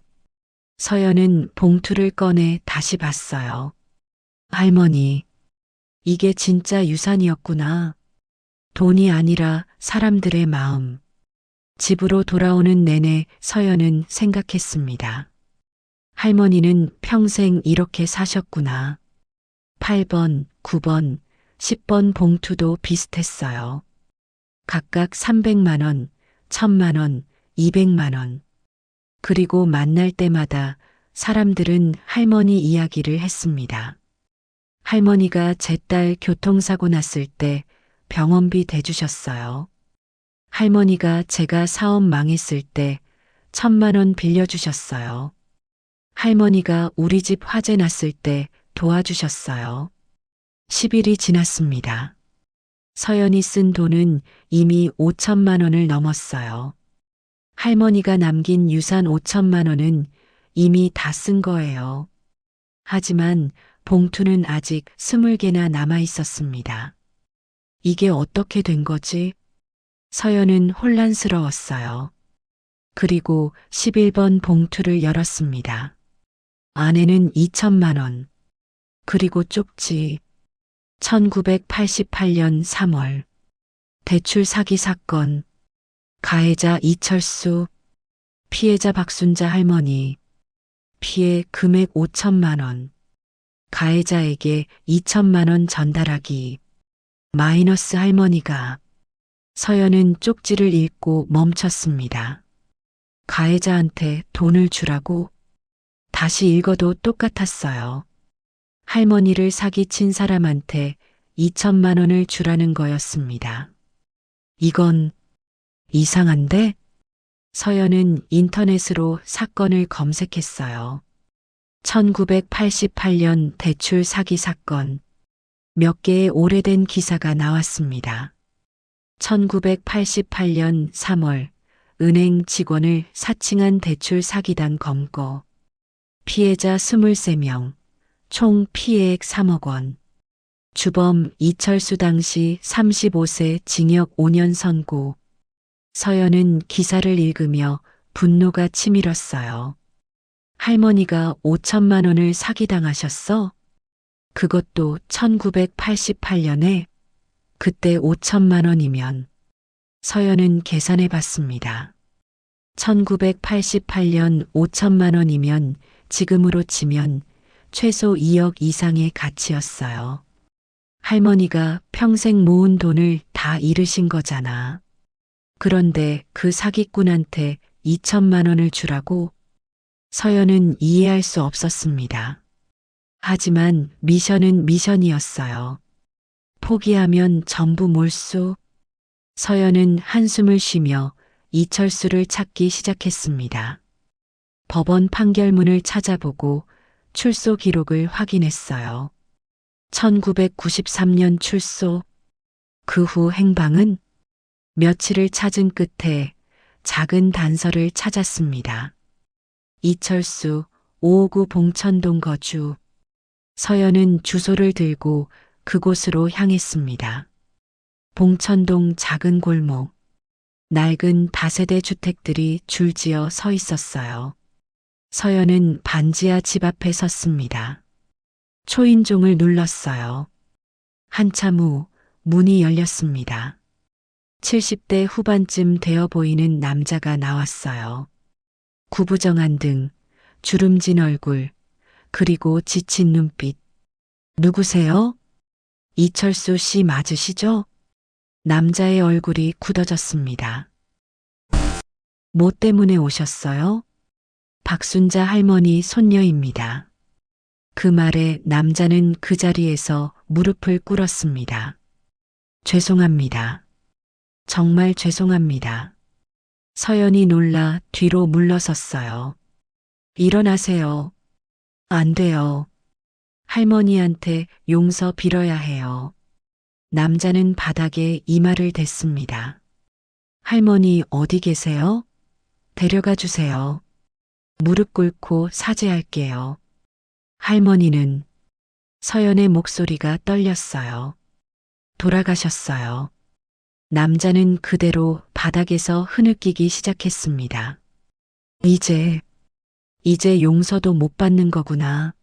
서연은 봉투를 꺼내 다시 봤어요. 할머니, 이게 진짜 유산이었구나. 돈이 아니라 사람들의 마음. 집으로 돌아오는 내내 서연은 생각했습니다. 할머니는 평생 이렇게 사셨구나. 8번, 9번, 10번 봉투도 비슷했어요. 각각 300만 원, 1000만 원, 200만 원. 그리고 만날 때마다 사람들은 할머니 이야기를 했습니다. 할머니가 제 딸 교통사고 났을 때 병원비 대주셨어요. 할머니가 제가 사업 망했을 때 1000만 원 빌려주셨어요. 할머니가 우리 집 화재 났을 때 도와주셨어요. 10일이 지났습니다. 서연이 쓴 돈은 이미 5천만 원을 넘었어요. 할머니가 남긴 유산 5천만 원은 이미 다 쓴 거예요. 하지만 봉투는 아직 20개나 남아 있었습니다. 이게 어떻게 된 거지? 서연은 혼란스러웠어요. 그리고 11번 봉투를 열었습니다. 안에는 2천만 원. 그리고 쪽지. 1988년 3월. 대출 사기 사건. 가해자 이철수. 피해자 박순자 할머니. 피해 금액 5천만 원. 가해자에게 2천만 원 전달하기. 마이너스 할머니가. 서연은 쪽지를 읽고 멈췄습니다. 가해자한테 돈을 주라고? 다시 읽어도 똑같았어요. 할머니를 사기친 사람한테 2천만 원을 주라는 거였습니다. 이건 이상한데? 서연은 인터넷으로 사건을 검색했어요. 1988년 대출 사기 사건. 몇 개의 오래된 기사가 나왔습니다. 1988년 3월 은행 직원을 사칭한 대출 사기단 검거. 피해자 23명, 총 피해액 3억 원. 주범 이철수 당시 35세 징역 5년 선고. 서연은 기사를 읽으며 분노가 치밀었어요. 할머니가 5천만 원을 사기당하셨어? 그것도 1988년에? 그때 5천만 원이면. 서연은 계산해 봤습니다. 1988년 5천만 원이면 지금으로 치면 최소 2억 이상의 가치였어요. 할머니가 평생 모은 돈을 다 잃으신 거잖아. 그런데 그 사기꾼한테 2천만 원을 주라고? 서연은 이해할 수 없었습니다. 하지만 미션은 미션이었어요. 포기하면 전부 몰수. 서연은 한숨을 쉬며 이철수를 찾기 시작했습니다. 법원 판결문을 찾아보고 출소 기록을 확인했어요. 1993년 출소. 그 후 행방은? 며칠을 찾은 끝에 작은 단서를 찾았습니다. 이철수 559 봉천동 거주. 서연은 주소를 들고 그곳으로 향했습니다. 봉천동 작은 골목. 낡은 다세대 주택들이 줄지어 서 있었어요. 서연은 반지하 집 앞에 섰습니다. 초인종을 눌렀어요. 한참 후 문이 열렸습니다. 70대 후반쯤 되어 보이는 남자가 나왔어요. 구부정한 등, 주름진 얼굴, 그리고 지친 눈빛. 누구세요? 이철수 씨 맞으시죠? 남자의 얼굴이 굳어졌습니다. 뭐 때문에 오셨어요? 박순자 할머니 손녀입니다. 그 말에 남자는 그 자리에서 무릎을 꿇었습니다. 죄송합니다. 정말 죄송합니다. 서연이 놀라 뒤로 물러섰어요. 일어나세요. 안 돼요. 할머니한테 용서 빌어야 해요. 남자는 바닥에 이마를 댔습니다. 할머니 어디 계세요? 데려가 주세요. 무릎 꿇고 사죄할게요. 할머니는. 서연의 목소리가 떨렸어요. 돌아가셨어요. 남자는 그대로 바닥에서 흐느끼기 시작했습니다. 이제 용서도 못 받는 거구나.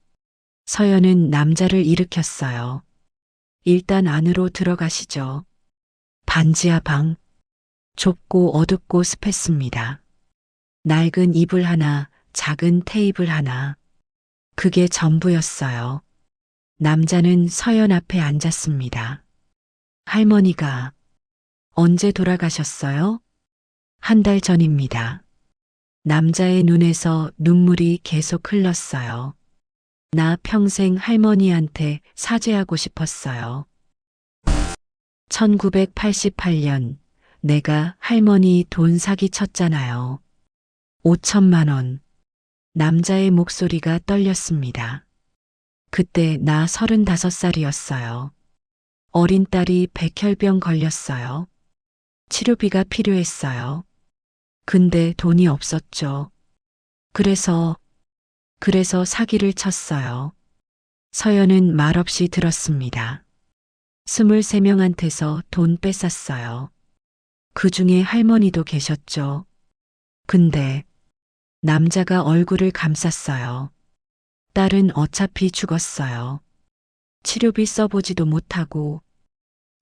서연은 남자를 일으켰어요. 일단 안으로 들어가시죠. 반지하 방. 좁고 어둡고 습했습니다. 낡은 이불 하나, 작은 테이블 하나. 그게 전부였어요. 남자는 서연 앞에 앉았습니다. 할머니가 언제 돌아가셨어요? 한 달 전입니다. 남자의 눈에서 눈물이 계속 흘렀어요. 나 평생 할머니한테 사죄하고 싶었어요. 1988년 내가 할머니 돈 사기 쳤잖아요. 5천만 원. 남자의 목소리가 떨렸습니다. 그때 나 35살이었어요. 어린 딸이 백혈병 걸렸어요. 치료비가 필요했어요. 근데 돈이 없었죠. 그래서 사기를 쳤어요. 서연은 말없이 들었습니다. 23명한테서 돈 뺏었어요. 그 중에 할머니도 계셨죠. 근데 남자가 얼굴을 감쌌어요. 딸은 어차피 죽었어요. 치료비 써보지도 못하고.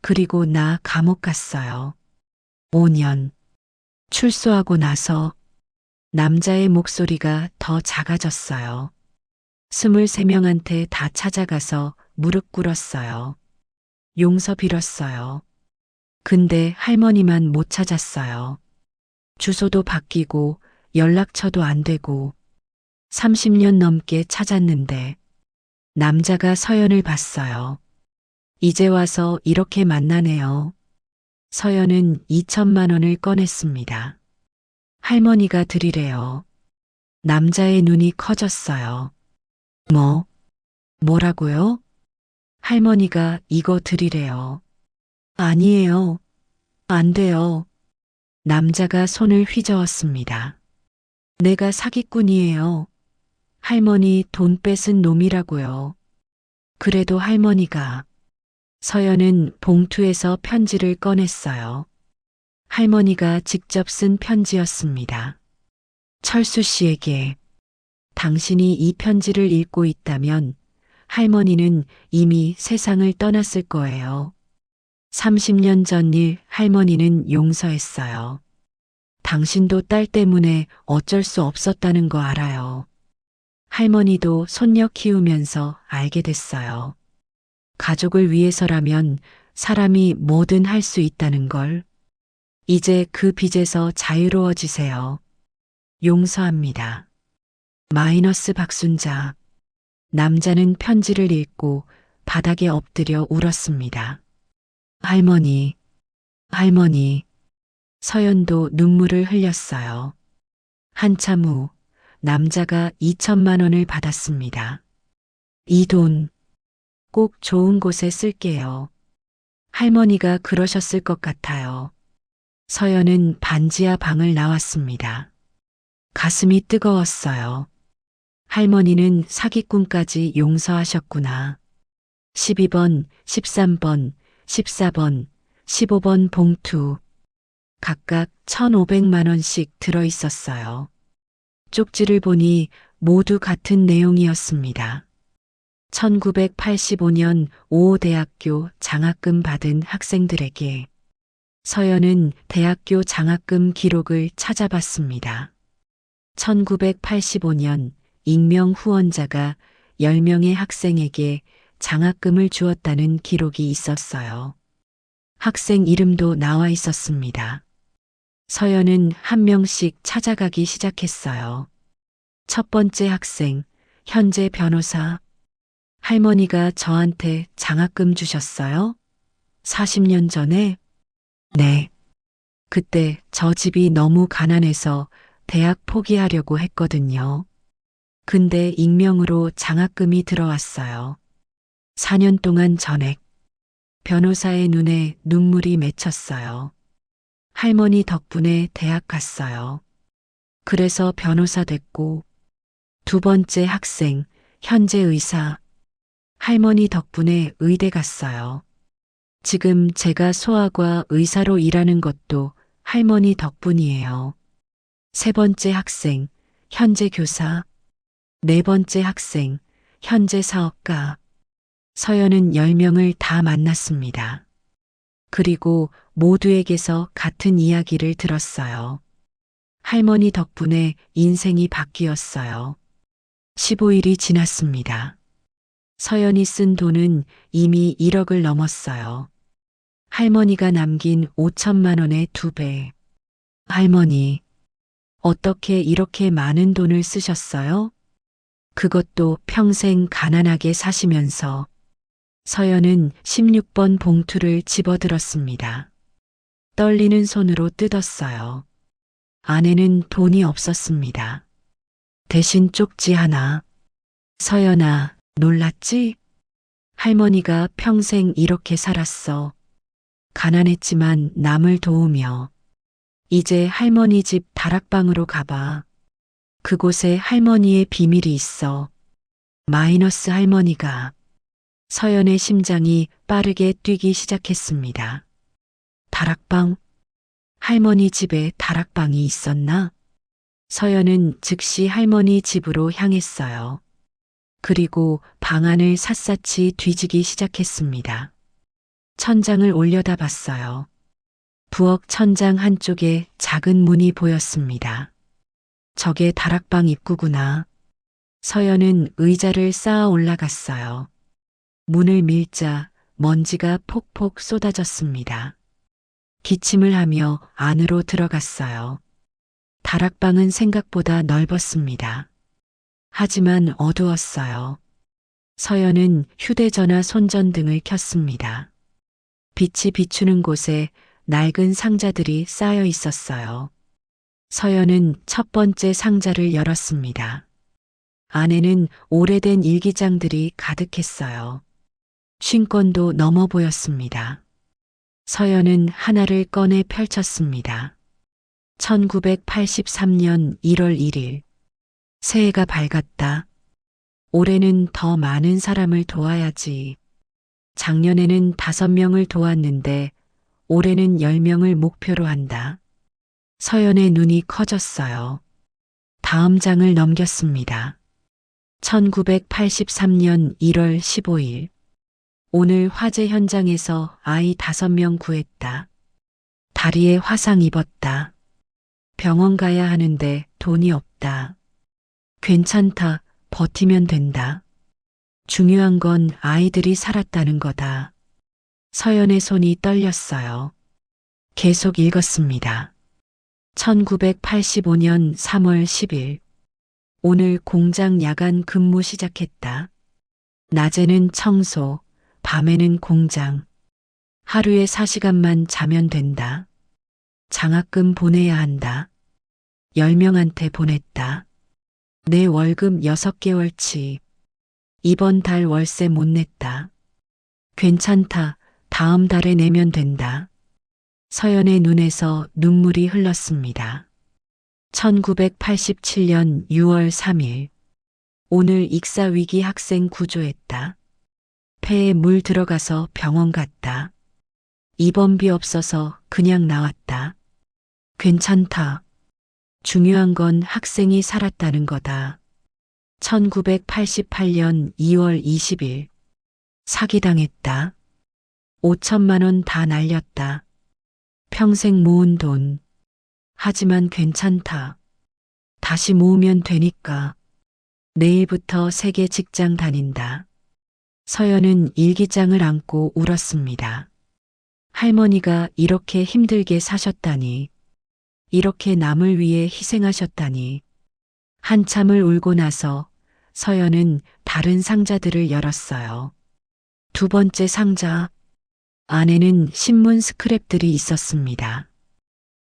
그리고 나 감옥 갔어요. 5년. 출소하고 나서 남자의 목소리가 더 작아졌어요. 23명한테 다 찾아가서 무릎 꿇었어요. 용서 빌었어요. 근데 할머니만 못 찾았어요. 주소도 바뀌고 연락처도 안 되고 30년 넘게 찾았는데 남자가 서연을 봤어요. 이제 와서 이렇게 만나네요. 서연은 2천만 원을 꺼냈습니다. 할머니가 드리래요. 남자의 눈이 커졌어요. 뭐라고요? 할머니가 이거 드리래요. 아니에요. 안 돼요. 남자가 손을 휘저었습니다. 내가 사기꾼이에요. 할머니 돈 뺏은 놈이라고요. 그래도 할머니가 서연은 봉투에서 편지를 꺼냈어요. 할머니가 직접 쓴 편지였습니다. 철수 씨에게 당신이 이 편지를 읽고 있다면 할머니는 이미 세상을 떠났을 거예요. 30년 전 일 할머니는 용서했어요. 당신도 딸 때문에 어쩔 수 없었다는 거 알아요. 할머니도 손녀 키우면서 알게 됐어요. 가족을 위해서라면 사람이 뭐든 할 수 있다는 걸. 이제 그 빚에서 자유로워지세요. 용서합니다. 마이너스 박순자. 남자는 편지를 읽고 바닥에 엎드려 울었습니다. 할머니. 서연도 눈물을 흘렸어요. 한참 후 남자가 2천만 원을 받았습니다. 이 돈 꼭 좋은 곳에 쓸게요. 할머니가 그러셨을 것 같아요. 서연은 반지하 방을 나왔습니다. 가슴이 뜨거웠어요. 할머니는 사기꾼까지 용서하셨구나. 12번, 13번, 14번, 15번 봉투. 각각 1,500만 원씩 들어 있었어요. 쪽지를 보니 모두 같은 내용이었습니다. 1985년 5호 대학교 장학금 받은 학생들에게. 서연은 대학교 장학금 기록을 찾아봤습니다. 1985년 익명 후원자가 10명의 학생에게 장학금을 주었다는 기록이 있었어요. 학생 이름도 나와 있었습니다. 서연은 한 명씩 찾아가기 시작했어요. 첫 번째 학생, 현재 변호사. 할머니가 저한테 장학금 주셨어요? 40년 전에? 네. 그때 저 집이 너무 가난해서 대학 포기하려고 했거든요. 근데 익명으로 장학금이 들어왔어요. 4년 동안 전액. 변호사의 눈에 눈물이 맺혔어요. 할머니 덕분에 대학 갔어요. 그래서 변호사 됐고. 두 번째 학생, 현재 의사. 할머니 덕분에 의대 갔어요. 지금 제가 소아과 의사로 일하는 것도 할머니 덕분이에요. 세 번째 학생, 현재 교사. 네 번째 학생, 현재 사업가. 서연은 10명을 다 만났습니다. 그리고 모두에게서 같은 이야기를 들었어요. 할머니 덕분에 인생이 바뀌었어요. 15일이 지났습니다. 서연이 쓴 돈은 이미 1억을 넘었어요. 할머니가 남긴 5천만 원의 2배. 할머니, 어떻게 이렇게 많은 돈을 쓰셨어요? 그것도 평생 가난하게 사시면서. 서연은 16번 봉투를 집어들었습니다. 떨리는 손으로 뜯었어요. 안에는 돈이 없었습니다. 대신 쪽지 하나. 서연아, 놀랐지? 할머니가 평생 이렇게 살았어. 가난했지만 남을 도우며. 이제 할머니 집 다락방으로 가봐. 그곳에 할머니의 비밀이 있어. 마이너스 할머니가. 서연의 심장이 빠르게 뛰기 시작했습니다. 다락방? 할머니 집에 다락방이 있었나? 서연은 즉시 할머니 집으로 향했어요. 그리고 방 안을 샅샅이 뒤지기 시작했습니다. 천장을 올려다 봤어요. 부엌 천장 한쪽에 작은 문이 보였습니다. 저게 다락방 입구구나. 서연은 의자를 쌓아 올라갔어요. 문을 밀자 먼지가 폭폭 쏟아졌습니다. 기침을 하며 안으로 들어갔어요. 다락방은 생각보다 넓었습니다. 하지만 어두웠어요. 서연은 휴대전화 손전등을 켰습니다. 빛이 비추는 곳에 낡은 상자들이 쌓여 있었어요. 서연은 첫 번째 상자를 열었습니다. 안에는 오래된 일기장들이 가득했어요. 50권도 넘어 보였습니다. 서연은 하나를 꺼내 펼쳤습니다. 1983년 1월 1일. 새해가 밝았다. 올해는 더 많은 사람을 도와야지. 작년에는 5명을 도왔는데 올해는 10명을 목표로 한다. 서연의 눈이 커졌어요. 다음 장을 넘겼습니다. 1983년 1월 15일. 오늘 화재 현장에서 아이 5명 구했다. 다리에 화상 입었다. 병원 가야 하는데 돈이 없다. 괜찮다. 버티면 된다. 중요한 건 아이들이 살았다는 거다. 서연의 손이 떨렸어요. 계속 읽었습니다. 1985년 3월 10일. 오늘 공장 야간 근무 시작했다. 낮에는 청소, 밤에는 공장. 하루에 4시간만 자면 된다. 장학금 보내야 한다. 10명한테 보냈다. 내 월급 6개월치. 이번 달 월세 못 냈다. 괜찮다. 다음 달에 내면 된다. 서연의 눈에서 눈물이 흘렀습니다. 1987년 6월 3일. 오늘 익사위기 학생 구조했다. 폐에 물 들어가서 병원 갔다. 입원비 없어서 그냥 나왔다. 괜찮다. 중요한 건 학생이 살았다는 거다. 1988년 2월 20일. 사기당했다. 5천만 원 다 날렸다. 평생 모은 돈. 하지만 괜찮다. 다시 모으면 되니까. 내일부터 세계 직장 다닌다. 서연은 일기장을 안고 울었습니다. 할머니가 이렇게 힘들게 사셨다니. 이렇게 남을 위해 희생하셨다니. 한참을 울고 나서 서연은 다른 상자들을 열었어요. 두 번째 상자. 안에는 신문 스크랩들이 있었습니다.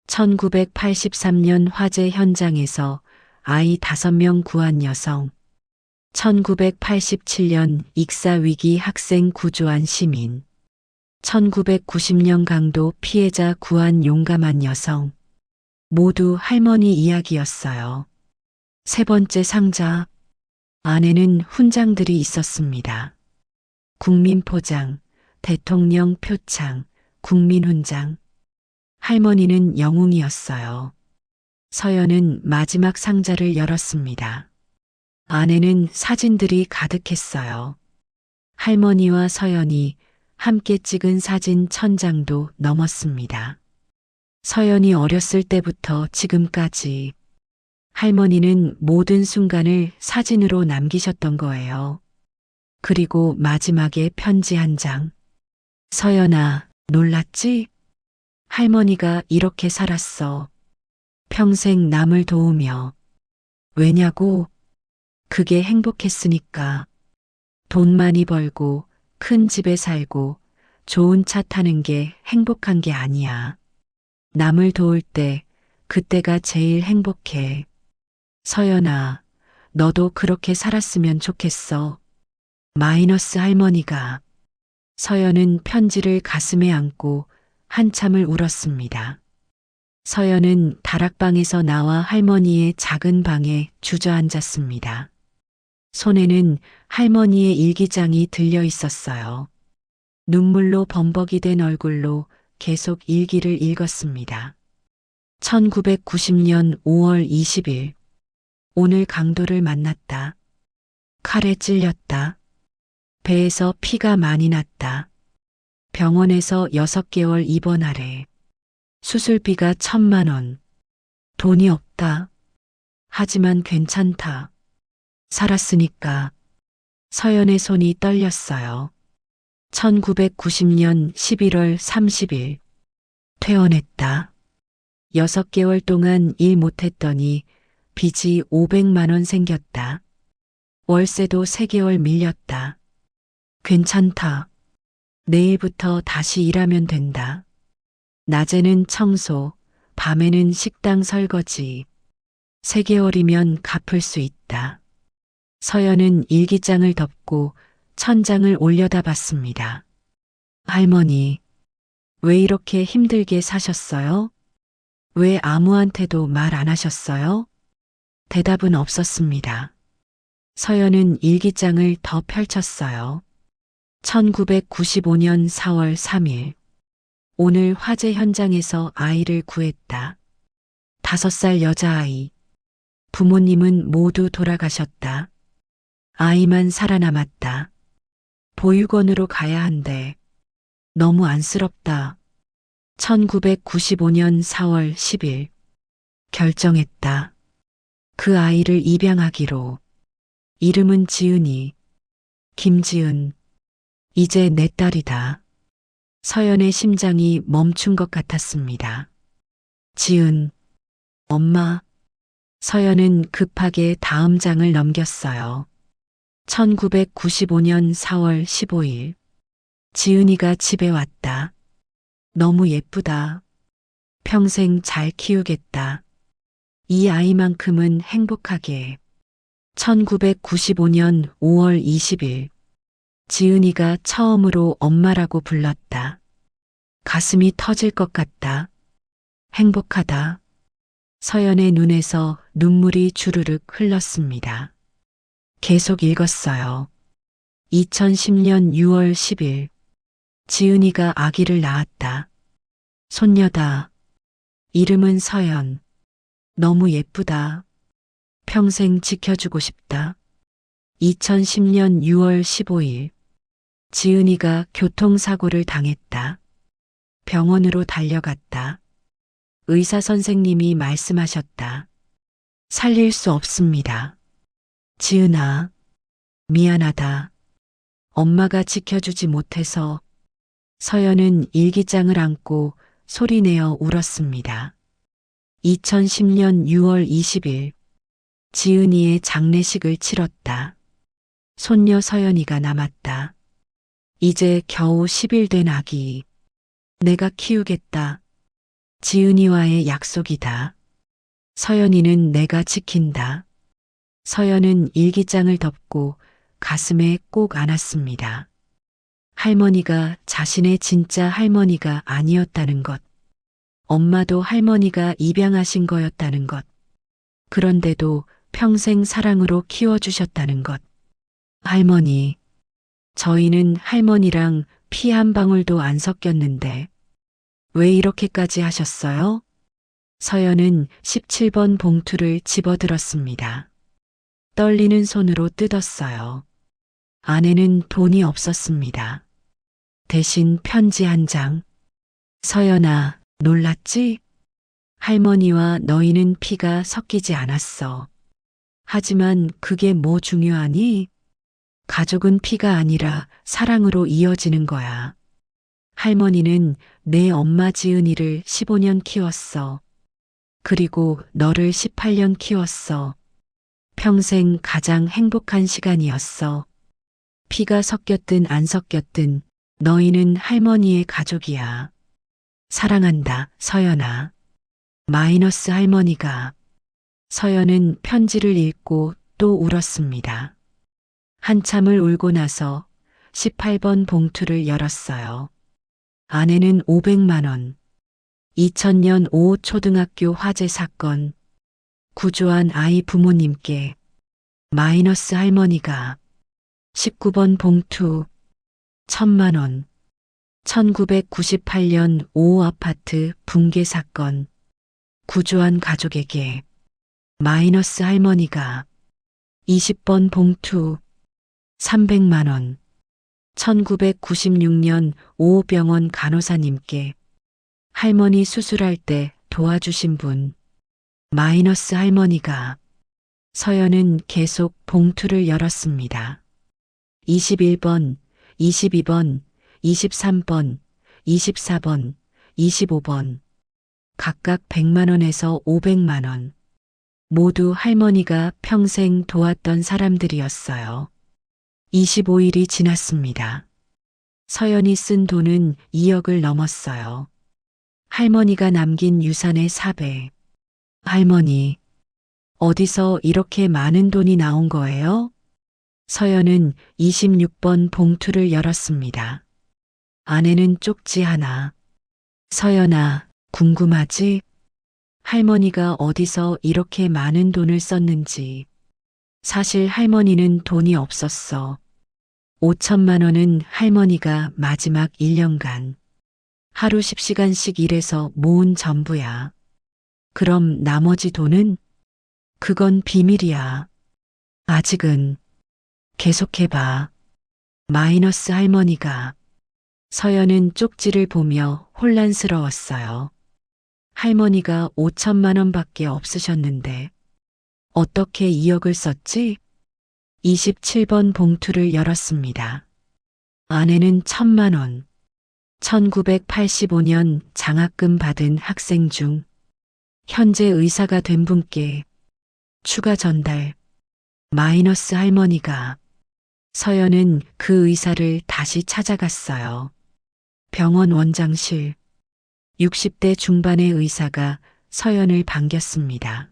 1983년 화재 현장에서 아이 5명 구한 여성. 1987년 익사위기 학생 구조한 시민. 1990년 강도 피해자 구한 용감한 여성. 모두 할머니 이야기였어요. 세 번째 상자. 안에는 훈장들이 있었습니다. 국민포장, 대통령 표창, 국민훈장. 할머니는 영웅이었어요. 서연은 마지막 상자를 열었습니다. 안에는 사진들이 가득했어요. 할머니와 서연이 함께 찍은 사진 1000장도 넘었습니다. 서연이 어렸을 때부터 지금까지 할머니는 모든 순간을 사진으로 남기셨던 거예요. 그리고 마지막에 편지 한 장. 서연아, 놀랐지? 할머니가 이렇게 살았어. 평생 남을 도우며. 왜냐고? 그게 행복했으니까. 돈 많이 벌고 큰 집에 살고 좋은 차 타는 게 행복한 게 아니야. 남을 도울 때 그때가 제일 행복해. 서연아, 너도 그렇게 살았으면 좋겠어. 마이너스 할머니가. 서연은 편지를 가슴에 안고 한참을 울었습니다. 서연은 다락방에서 나와 할머니의 작은 방에 주저앉았습니다. 손에는 할머니의 일기장이 들려 있었어요. 눈물로 범벅이 된 얼굴로 계속 일기를 읽었습니다. 1990년 5월 20일. 오늘 강도를 만났다. 칼에 찔렸다. 배에서 피가 많이 났다. 병원에서 6개월 입원하래. 수술비가 1000만 원. 돈이 없다. 하지만 괜찮다. 살았으니까. 서연의 손이 떨렸어요. 1990년 11월 30일. 퇴원했다. 6개월 동안 일 못했더니 빚이 500만 원 생겼다. 월세도 3개월 밀렸다. 괜찮다. 내일부터 다시 일하면 된다. 낮에는 청소, 밤에는 식당 설거지. 3개월이면 갚을 수 있다. 서연은 일기장을 덮고 천장을 올려다 봤습니다. 할머니, 왜 이렇게 힘들게 사셨어요? 왜 아무한테도 말 안 하셨어요? 대답은 없었습니다. 서연은 일기장을 더 펼쳤어요. 1995년 4월 3일. 오늘 화재 현장에서 아이를 구했다. 5살 여자아이. 부모님은 모두 돌아가셨다. 아이만 살아남았다. 보육원으로 가야 한대. 너무 안쓰럽다. 1995년 4월 10일. 결정했다. 그 아이를 입양하기로. 이름은 지은이. 김지은. 이제 내 딸이다. 서연의 심장이 멈춘 것 같았습니다. 지은. 엄마. 서연은 급하게 다음 장을 넘겼어요. 1995년 4월 15일. 지은이가 집에 왔다. 너무 예쁘다. 평생 잘 키우겠다. 이 아이만큼은 행복하게. 1995년 5월 20일. 지은이가 처음으로 엄마라고 불렀다. 가슴이 터질 것 같다. 행복하다. 서연의 눈에서 눈물이 주르륵 흘렀습니다. 계속 읽었어요. 2010년 6월 10일. 지은이가 아기를 낳았다. 손녀다. 이름은 서연. 너무 예쁘다. 평생 지켜주고 싶다. 2010년 6월 15일. 지은이가 교통사고를 당했다. 병원으로 달려갔다. 의사 선생님이 말씀하셨다. 살릴 수 없습니다. 지은아, 미안하다. 엄마가 지켜주지 못해서. 서연은 일기장을 안고 소리내어 울었습니다. 2010년 6월 20일. 지은이의 장례식을 치렀다. 손녀 서연이가 남았다. 이제 겨우 10일 된 아기. 내가 키우겠다. 지은이와의 약속이다. 서연이는 내가 지킨다. 서연은 일기장을 덮고 가슴에 꼭 안았습니다. 할머니가 자신의 진짜 할머니가 아니었다는 것. 엄마도 할머니가 입양하신 거였다는 것. 그런데도 평생 사랑으로 키워주셨다는 것. 할머니, 저희는 할머니랑 피 한 방울도 안 섞였는데 왜 이렇게까지 하셨어요? 서연은 17번 봉투를 집어들었습니다. 떨리는 손으로 뜯었어요. 안에는 돈이 없었습니다. 대신 편지 한 장. 서연아, 놀랐지? 할머니와 너희는 피가 섞이지 않았어. 하지만 그게 뭐 중요하니? 가족은 피가 아니라 사랑으로 이어지는 거야. 할머니는 내 엄마 지은이를 15년 키웠어. 그리고 너를 18년 키웠어. 평생 가장 행복한 시간이었어. 피가 섞였든 안 섞였든 너희는 할머니의 가족이야. 사랑한다, 서연아. 마이너스 할머니가. 서연은 편지를 읽고 또 울었습니다. 한참을 울고 나서 18번 봉투를 열었어요. 안에는 500만 원. 2000년 5 초등학교 화재 사건. 구조한 아이 부모님께. 마이너스 할머니가. 19번 봉투. 1000만 원. 1998년 5 아파트 붕괴 사건. 구조한 가족에게. 마이너스 할머니가. 20번 봉투. 300만 원. 1996년 5 병원 간호사님께. 할머니 수술할 때 도와주신 분. 마이너스 할머니가. 서연은 계속 봉투를 열었습니다. 21번, 22번, 23번, 24번, 25번. 각각 100만 원에서 500만 원. 모두 할머니가 평생 도왔던 사람들이었어요. 25일이 지났습니다. 서연이 쓴 돈은 2억을 넘었어요. 할머니가 남긴 유산의 4배. 할머니, 어디서 이렇게 많은 돈이 나온 거예요? 서연은 26번 봉투를 열었습니다. 안에는 쪽지 하나. 서연아, 궁금하지? 할머니가 어디서 이렇게 많은 돈을 썼는지. 사실 할머니는 돈이 없었어. 5천만 원은 할머니가 마지막 1년간 하루 10시간씩 일해서 모은 전부야. 그럼 나머지 돈은? 그건 비밀이야. 아직은. 계속해봐. 마이너스 할머니가. 서연은 쪽지를 보며 혼란스러웠어요. 할머니가 5천만 원밖에 없으셨는데 어떻게 2억을 썼지? 27번 봉투를 열었습니다. 안에는 1,000만 원. 1985년 장학금 받은 학생 중 현재 의사가 된 분께 추가 전달. 마이너스 할머니가. 서연은 그 의사를 다시 찾아갔어요. 병원 원장실. 60대 중반의 의사가 서연을 반겼습니다.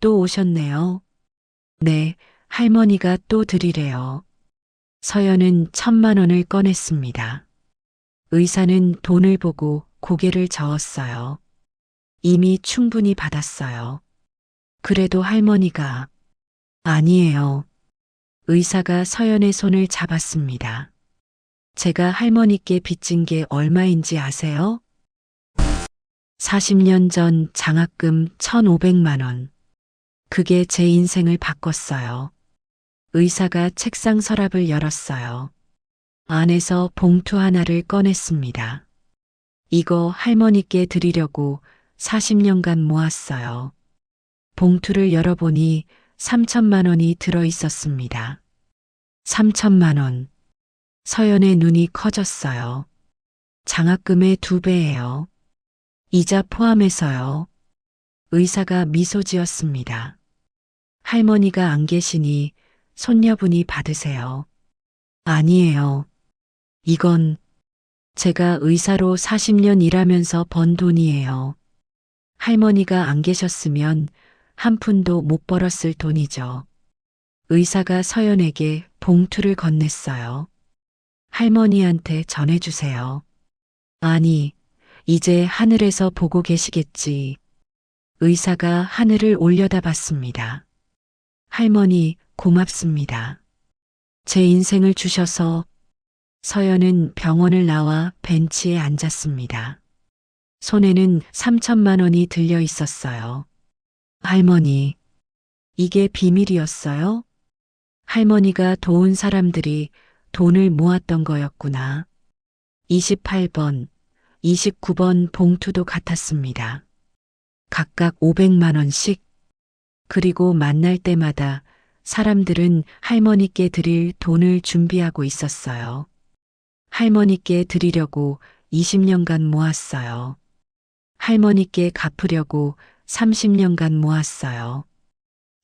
또 오셨네요. 네, 할머니가 또 드리래요. 서연은 1,000만 원을 꺼냈습니다. 의사는 돈을 보고 고개를 저었어요. 이미 충분히 받았어요. 그래도 할머니가. 아니에요. 의사가 서연의 손을 잡았습니다. 제가 할머니께 빚진 게 얼마인지 아세요? 40년 전 장학금 1,500만 원. 그게 제 인생을 바꿨어요. 의사가 책상 서랍을 열었어요. 안에서 봉투 하나를 꺼냈습니다. 이거 할머니께 드리려고 40년간 모았어요. 봉투를 열어보니 3천만 원이 들어 있었습니다. 3천만 원. 서연의 눈이 커졌어요. 장학금의 2배예요. 이자 포함해서요. 의사가 미소 지었습니다. 할머니가 안 계시니 손녀분이 받으세요. 아니에요. 이건 제가 의사로 40년 일하면서 번 돈이에요. 할머니가 안 계셨으면 한 푼도 못 벌었을 돈이죠. 의사가 서연에게 봉투를 건넸어요. 할머니한테 전해주세요. 아니, 이제 하늘에서 보고 계시겠지. 의사가 하늘을 올려다봤습니다. 할머니, 고맙습니다. 제 인생을 주셔서. 서연은 병원을 나와 벤치에 앉았습니다. 손에는 3천만 원이 들려 있었어요. 할머니, 이게 비밀이었어요? 할머니가 도운 사람들이 돈을 모았던 거였구나. 28번, 29번 봉투도 같았습니다. 각각 500만 원씩. 그리고 만날 때마다 사람들은 할머니께 드릴 돈을 준비하고 있었어요. 할머니께 드리려고 20년간 모았어요. 할머니께 갚으려고 30년간 모았어요.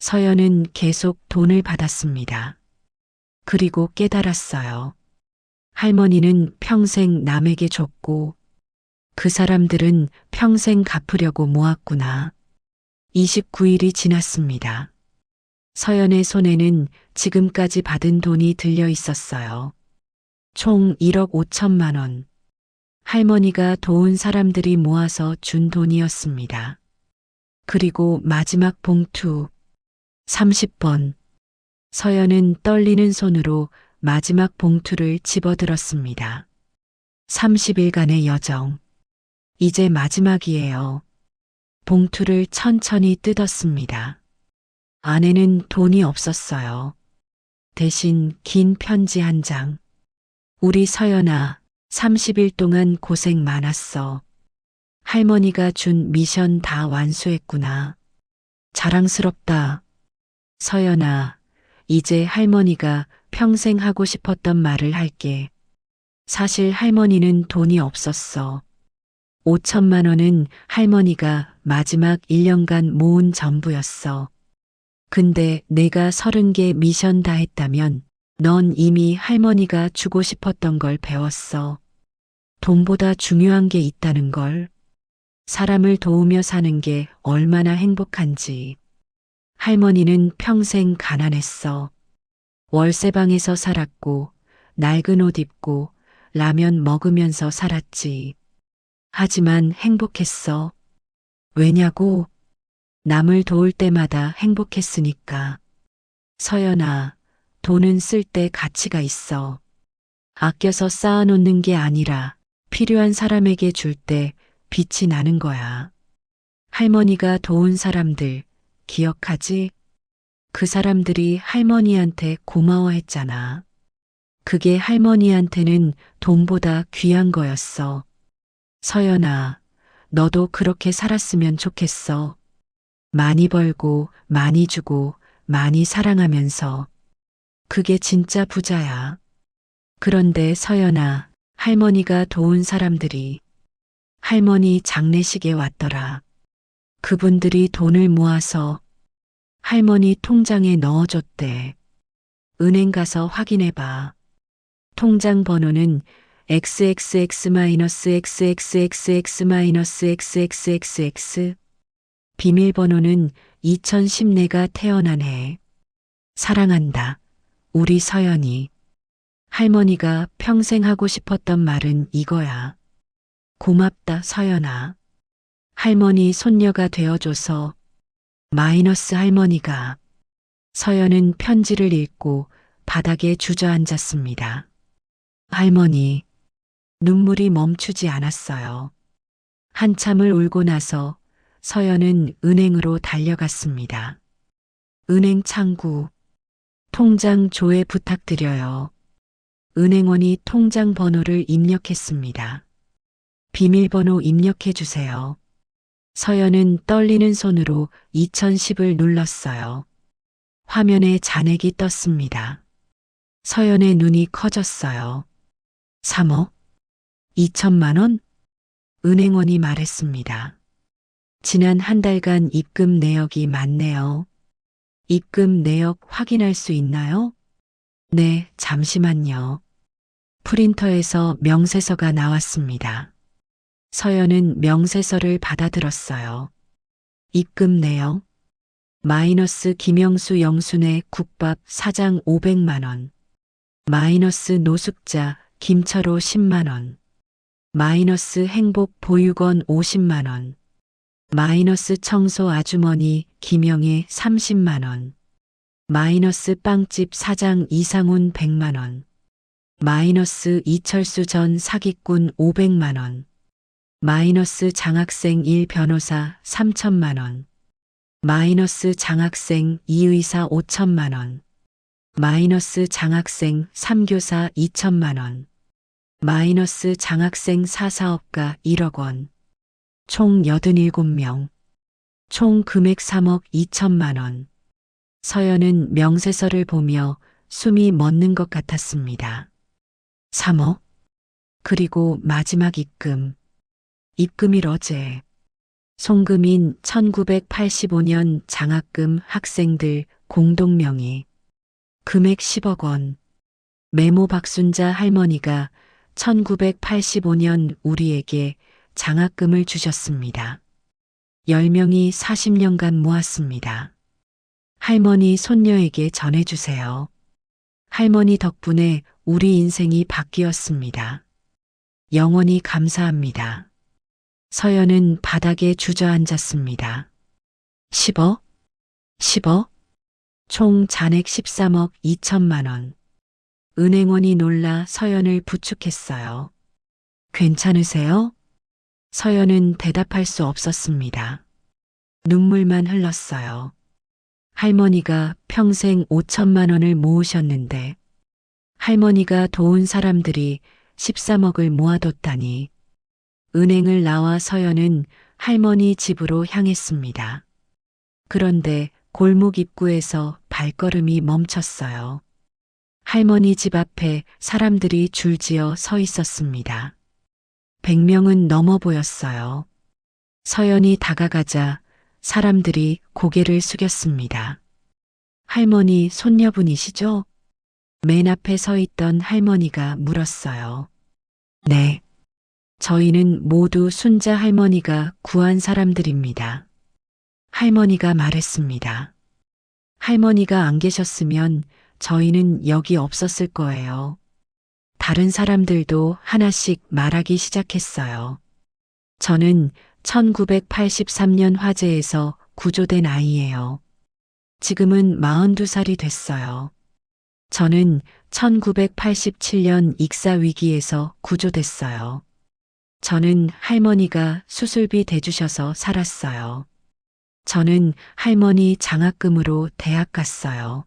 서연은 계속 돈을 받았습니다. 그리고 깨달았어요. 할머니는 평생 남에게 줬고 그 사람들은 평생 갚으려고 모았구나. 29일이 지났습니다. 서연의 손에는 지금까지 받은 돈이 들려 있었어요. 총 1억 5천만 원. 할머니가 도운 사람들이 모아서 준 돈이었습니다. 그리고 마지막 봉투. 30번. 서연은 떨리는 손으로 마지막 봉투를 집어들었습니다. 30일간의 여정. 이제 마지막이에요. 봉투를 천천히 뜯었습니다. 안에는 돈이 없었어요. 대신 긴 편지 한 장. 우리 서연아, 30일 동안 고생 많았어. 할머니가 준 미션 다 완수했구나. 자랑스럽다. 서연아, 이제 할머니가 평생 하고 싶었던 말을 할게. 사실 할머니는 돈이 없었어. 5천만 원은 할머니가 마지막 1년간 모은 전부였어. 근데 내가 30개 미션 다 했다면 넌 이미 할머니가 주고 싶었던 걸 배웠어. 돈보다 중요한 게 있다는 걸. 사람을 도우며 사는 게 얼마나 행복한지. 할머니는 평생 가난했어. 월세방에서 살았고, 낡은 옷 입고, 라면 먹으면서 살았지. 하지만 행복했어. 왜냐고? 남을 도울 때마다 행복했으니까. 서연아, 돈은 쓸 때 가치가 있어. 아껴서 쌓아놓는 게 아니라 필요한 사람에게 줄 때 빛이 나는 거야. 할머니가 도운 사람들 기억하지? 그 사람들이 할머니한테 고마워했잖아. 그게 할머니한테는 돈보다 귀한 거였어. 서연아, 너도 그렇게 살았으면 좋겠어. 많이 벌고, 많이 주고, 많이 사랑하면서. 그게 진짜 부자야. 그런데 서연아, 할머니가 도운 사람들이 할머니 장례식에 왔더라. 그분들이 돈을 모아서 할머니 통장에 넣어줬대. 은행 가서 확인해봐. 통장 번호는 XXX-XXXX-XXX 비밀번호는 2010 내가 태어난 해. 사랑한다. 우리 서연이. 할머니가 평생 하고 싶었던 말은 이거야. 고맙다, 서연아. 할머니 손녀가 되어줘서. 마이너스 할머니가. 서연은 편지를 읽고 바닥에 주저앉았습니다. 할머니. 눈물이 멈추지 않았어요. 한참을 울고 나서 서연은 은행으로 달려갔습니다. 은행 창구. 통장 조회 부탁드려요. 은행원이 통장 번호를 입력했습니다. 비밀번호 입력해 주세요. 서연은 떨리는 손으로 2010을 눌렀어요. 화면에 잔액이 떴습니다. 서연의 눈이 커졌어요. 3억? 2천만 원? 은행원이 말했습니다. 지난 한 달간 입금 내역이 많네요. 입금 내역 확인할 수 있나요? 네, 잠시만요. 프린터에서 명세서가 나왔습니다. 서연은 명세서를 받아들었어요. 입금 내역. 마이너스 김영수 영순의 국밥 사장 500만 원. 마이너스 노숙자 김철호 10만 원. 마이너스 행복 보육원 50만 원. 마이너스 청소 아주머니 김영애 30만 원. 마이너스 빵집 사장 이상훈 100만 원. 마이너스 이철수 전 사기꾼 500만 원. 마이너스 장학생 1 변호사 3천만 원. 마이너스 장학생 2 의사 5천만 원. 마이너스 장학생 3 교사 2천만 원. 마이너스 장학생 4 사업가 1억 원. 총 87명. 총 금액 3억 2천만 원. 서연은 명세서를 보며 숨이 멎는 것 같았습니다. 3억? 그리고 마지막 입금. 입금일 어제. 송금인 1985년 장학금 학생들 공동명의. 금액 10억 원. 메모 박순자 할머니가 1985년 우리에게 장학금을 주셨습니다. 10명이 40년간 모았습니다. 할머니 손녀에게 전해주세요. 할머니 덕분에 우리 인생이 바뀌었습니다. 영원히 감사합니다. 서연은 바닥에 주저앉았습니다. 10억? 10억? 총 잔액 13억 2천만 원. 은행원이 놀라 서연을 부축했어요. 괜찮으세요? 서연은 대답할 수 없었습니다. 눈물만 흘렀어요. 할머니가 평생 5천만 원을 모으셨는데 할머니가 도운 사람들이 13억을 모아뒀다니. 은행을 나와 서연은 할머니 집으로 향했습니다. 그런데 골목 입구에서 발걸음이 멈췄어요. 할머니 집 앞에 사람들이 줄지어 서 있었습니다. 100명은 넘어 보였어요. 서연이 다가가자 사람들이 고개를 숙였습니다. 할머니 손녀분이시죠? 맨 앞에 서 있던 할머니가 물었어요. 네. 저희는 모두 순자 할머니가 구한 사람들입니다. 할머니가 말했습니다. 할머니가 안 계셨으면 저희는 여기 없었을 거예요. 다른 사람들도 하나씩 말하기 시작했어요. 저는 1983년 화재에서 구조된 아이예요. 지금은 42살이 됐어요. 저는 1987년 익사 위기에서 구조됐어요. 저는 할머니가 수술비 대주셔서 살았어요. 저는 할머니 장학금으로 대학 갔어요.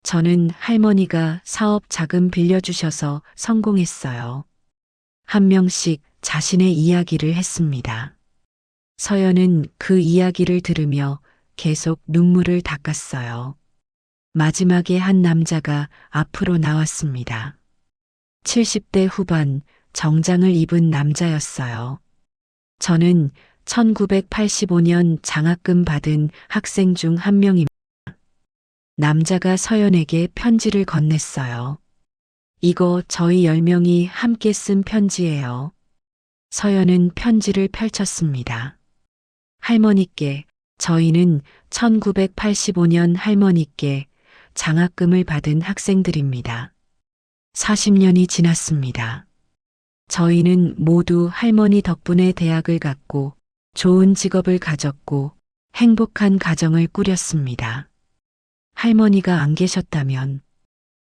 저는 할머니가 사업 자금 빌려주셔서 성공했어요. 한 명씩 자신의 이야기를 했습니다. 서연은 그 이야기를 들으며 계속 눈물을 닦았어요. 마지막에 한 남자가 앞으로 나왔습니다. 70대 후반 정장을 입은 남자였어요. 저는 1985년 장학금 받은 학생 중 한 명입니다. 남자가 서연에게 편지를 건넸어요. 이거 저희 10명이 함께 쓴 편지예요. 서연은 편지를 펼쳤습니다. 할머니께, 저희는 1985년 할머니께 장학금을 받은 학생들입니다. 40년이 지났습니다. 저희는 모두 할머니 덕분에 대학을 갔고 좋은 직업을 가졌고 행복한 가정을 꾸렸습니다. 할머니가 안 계셨다면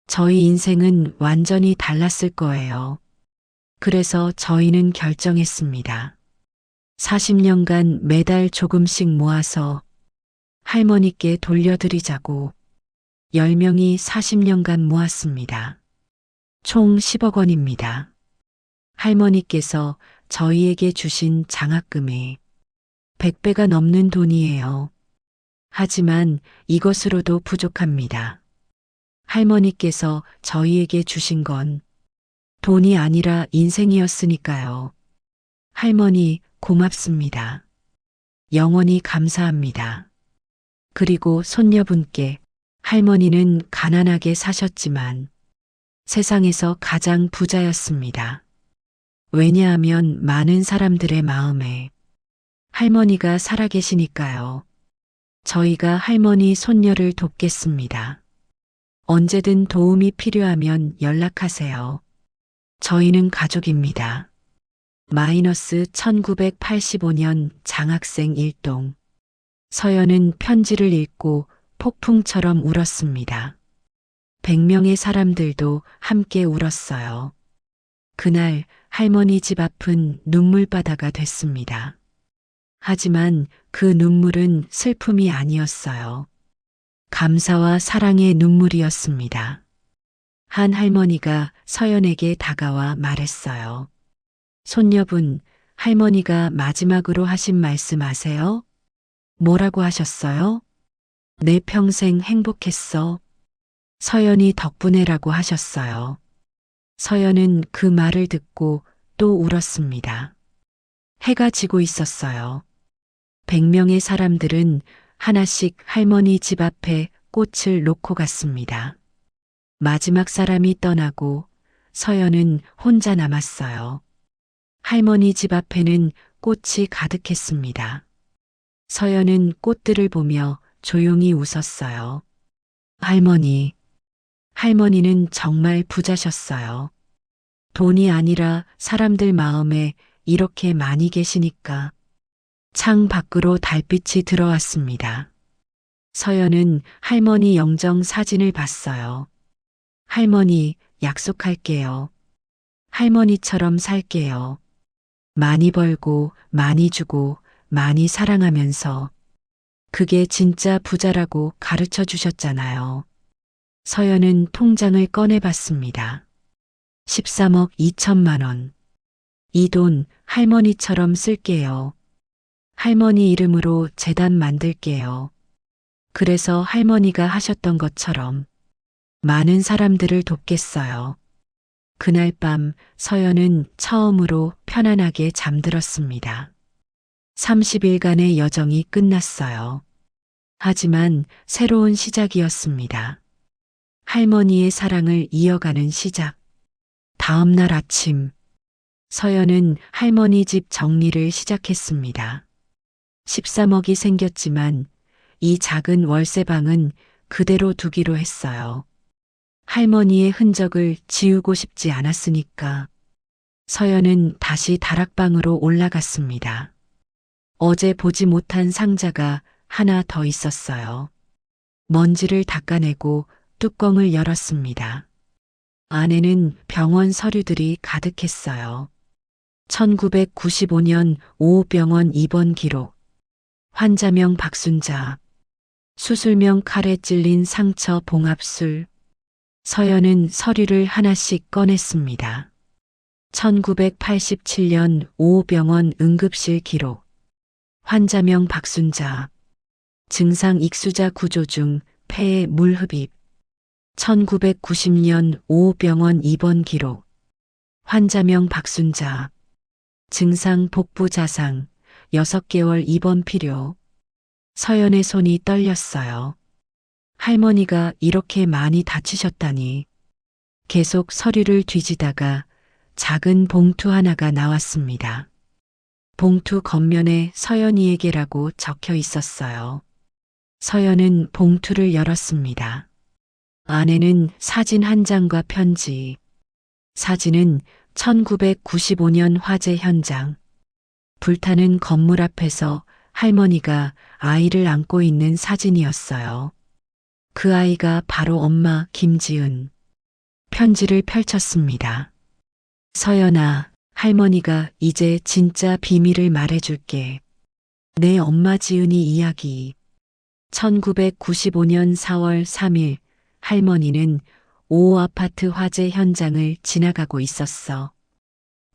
저희 인생은 완전히 달랐을 거예요. 그래서 저희는 결정했습니다. 40년간 매달 조금씩 모아서 할머니께 돌려드리자고 10명이 40년간 모았습니다. 총 10억 원입니다. 할머니께서 저희에게 주신 장학금이 100배가 넘는 돈이에요. 하지만 이것으로도 부족합니다. 할머니께서 저희에게 주신 건 돈이 아니라 인생이었으니까요. 할머니 고맙습니다. 영원히 감사합니다. 그리고 손녀분께, 할머니는 가난하게 사셨지만 세상에서 가장 부자였습니다. 왜냐하면 많은 사람들의 마음에 할머니가 살아계시니까요. 저희가 할머니 손녀를 돕겠습니다. 언제든 도움이 필요하면 연락하세요. 저희는 가족입니다. 마이너스 1985년 장학생 1동. 서연은 편지를 읽고 폭풍처럼 울었습니다. 100명의 사람들도 함께 울었어요. 그날 할머니 집 앞은 눈물바다가 됐습니다. 하지만 그 눈물은 슬픔이 아니었어요. 감사와 사랑의 눈물이었습니다. 한 할머니가 서연에게 다가와 말했어요. 손녀분, 할머니가 마지막으로 하신 말씀 아세요? 뭐라고 하셨어요? 내 평생 행복했어. 서연이 덕분에라고 하셨어요. 서연은 그 말을 듣고 또 울었습니다. 해가 지고 있었어요. 100명의 사람들은 하나씩 할머니 집 앞에 꽃을 놓고 갔습니다. 마지막 사람이 떠나고 서연은 혼자 남았어요. 할머니 집 앞에는 꽃이 가득했습니다. 서연은 꽃들을 보며 조용히 웃었어요. 할머니는 정말 부자셨어요. 돈이 아니라 사람들 마음에 이렇게 많이 계시니까. 창 밖으로 달빛이 들어왔습니다. 서연은 할머니 영정 사진을 봤어요. 할머니, 약속할게요. 할머니처럼 살게요. 많이 벌고, 많이 주고, 많이 사랑하면서. 그게 진짜 부자라고 가르쳐 주셨잖아요. 서연은 통장을 꺼내봤습니다. 13억 2천만 원. 이 돈 할머니처럼 쓸게요. 할머니 이름으로 재단 만들게요. 그래서 할머니가 하셨던 것처럼 많은 사람들을 돕겠어요. 그날 밤 서연은 처음으로 편안하게 잠들었습니다. 30일간의 여정이 끝났어요. 하지만 새로운 시작이었습니다. 할머니의 사랑을 이어가는 시작. 다음 날 아침, 서연은 할머니 집 정리를 시작했습니다. 13억이 생겼지만 이 작은 월세방은 그대로 두기로 했어요. 할머니의 흔적을 지우고 싶지 않았으니까. 서연은 다시 다락방으로 올라갔습니다. 어제 보지 못한 상자가 하나 더 있었어요. 먼지를 닦아내고 뚜껑을 열었습니다. 안에는 병원 서류들이 가득했어요. 1995년 오후병원 입원 기록, 환자명 박순자, 수술명 칼에 찔린 상처 봉합술. 서연은 서류를 하나씩 꺼냈습니다. 1987년 오후병원 응급실 기록, 환자명 박순자, 증상 익수자 구조 중 폐에 물 흡입. 1990년 오후병원 입원 기록, 환자명 박순자, 증상 복부 자상, 6개월 입원 필요. 서연의 손이 떨렸어요. 할머니가 이렇게 많이 다치셨다니. 계속 서류를 뒤지다가 작은 봉투 하나가 나왔습니다. 봉투 겉면에 서연이에게라고 적혀 있었어요. 서연은 봉투를 열었습니다. 안에는 사진 한 장과 편지. 사진은 1995년 화재 현장. 불타는 건물 앞에서 할머니가 아이를 안고 있는 사진이었어요. 그 아이가 바로 엄마 김지은. 편지를 펼쳤습니다. 서연아, 할머니가 이제 진짜 비밀을 말해줄게. 내 엄마 지은이 이야기. 1995년 4월 3일 할머니는 5호 아파트 화재 현장을 지나가고 있었어.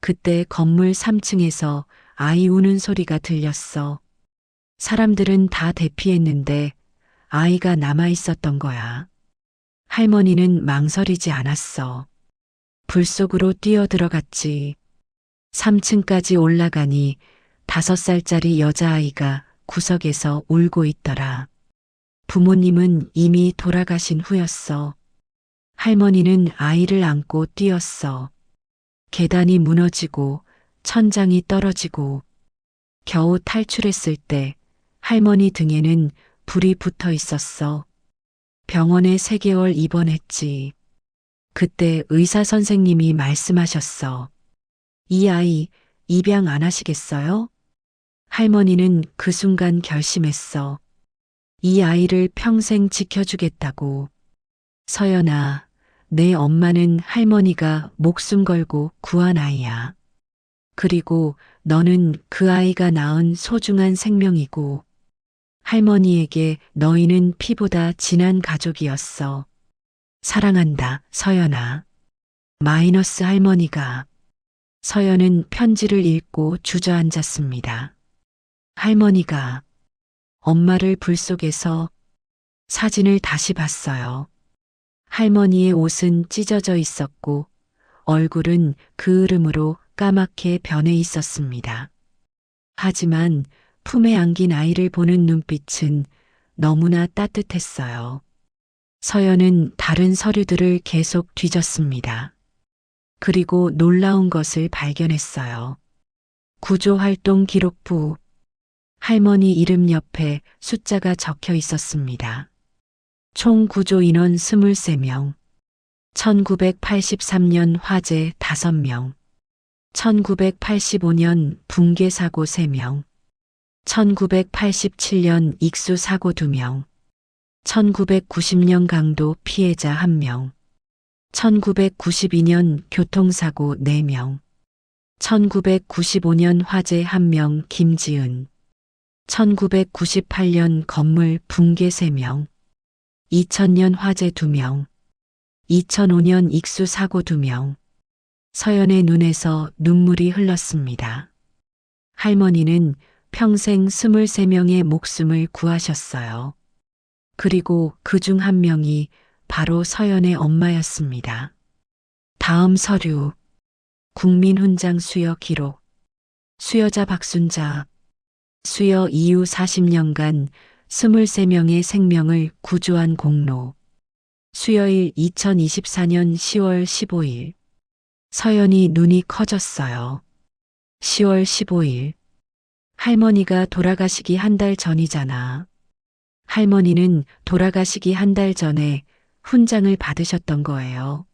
그때 건물 3층에서 아이 우는 소리가 들렸어. 사람들은 다 대피했는데 아이가 남아 있었던 거야. 할머니는 망설이지 않았어. 불 속으로 뛰어들어갔지. 3층까지 올라가니 5살짜리 여자아이가 구석에서 울고 있더라. 부모님은 이미 돌아가신 후였어. 할머니는 아이를 안고 뛰었어. 계단이 무너지고 천장이 떨어지고 겨우 탈출했을 때 할머니 등에는 불이 붙어 있었어. 병원에 3개월 입원했지. 그때 의사 선생님이 말씀하셨어. 이 아이 입양 안 하시겠어요? 할머니는 그 순간 결심했어. 이 아이를 평생 지켜주겠다고. 서연아, 내 엄마는 할머니가 목숨 걸고 구한 아이야. 그리고 너는 그 아이가 낳은 소중한 생명이고 할머니에게 너희는 피보다 진한 가족이었어. 사랑한다, 서연아. 마이너스 할머니가. 서연은 편지를 읽고 주저앉았습니다. 할머니가. 엄마를 불 속에서. 사진을 다시 봤어요. 할머니의 옷은 찢어져 있었고 얼굴은 그을음으로 까맣게 변해 있었습니다. 하지만 품에 안긴 아이를 보는 눈빛은 너무나 따뜻했어요. 서연은 다른 서류들을 계속 뒤졌습니다. 그리고 놀라운 것을 발견했어요. 구조활동 기록부. 할머니 이름 옆에 숫자가 적혀 있었습니다. 총 구조 인원 23명. 1983년 화재 5명. 1985년 붕괴 사고 3명. 1987년 익수 사고 2명. 1990년 강도 피해자 1명. 1992년 교통사고 4명. 1995년 화재 1명 김지은. 1998년 건물 붕괴 3명. 2000년 화재 2명. 2005년 익수 사고 2명. 서연의 눈에서 눈물이 흘렀습니다. 할머니는 평생 23명의 목숨을 구하셨어요. 그리고 그 중 1명이 바로 서연의 엄마였습니다. 다음 서류. 국민훈장 수여 기록. 수여자 박순자. 수여 이후 40년간 23명의 생명을 구조한 공로. 수요일 2024년 10월 15일. 서연이 눈이 커졌어요. 10월 15일. 할머니가 돌아가시기 한 달 전이잖아. 할머니는 돌아가시기 한 달 전에 훈장을 받으셨던 거예요.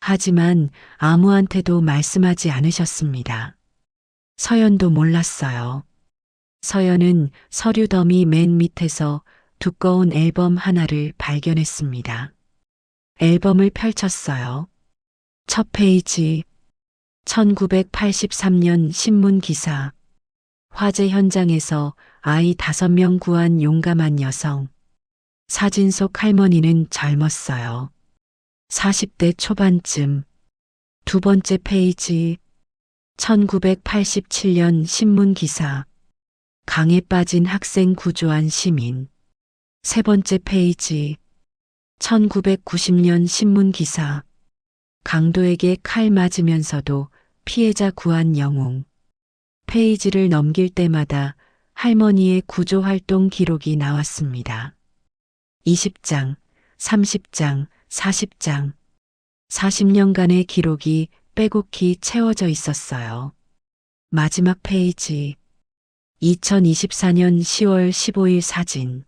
하지만 아무한테도 말씀하지 않으셨습니다. 서연도 몰랐어요. 서연은 서류 더미 맨 밑에서 두꺼운 앨범 하나를 발견했습니다. 앨범을 펼쳤어요. 첫 페이지. 1983년 신문 기사. 화재 현장에서 아이 5명 구한 용감한 여성. 사진 속 할머니는 젊었어요. 40대 초반쯤. 두 번째 페이지. 1987년 신문 기사. 강에 빠진 학생 구조한 시민. 세 번째 페이지. 1990년 신문 기사. 강도에게 칼 맞으면서도 피해자 구한 영웅. 페이지를 넘길 때마다 할머니의 구조 활동 기록이 나왔습니다. 20장, 30장, 40장. 40년간의 기록이 빼곡히 채워져 있었어요. 마지막 페이지. 2024년 10월 15일 사진.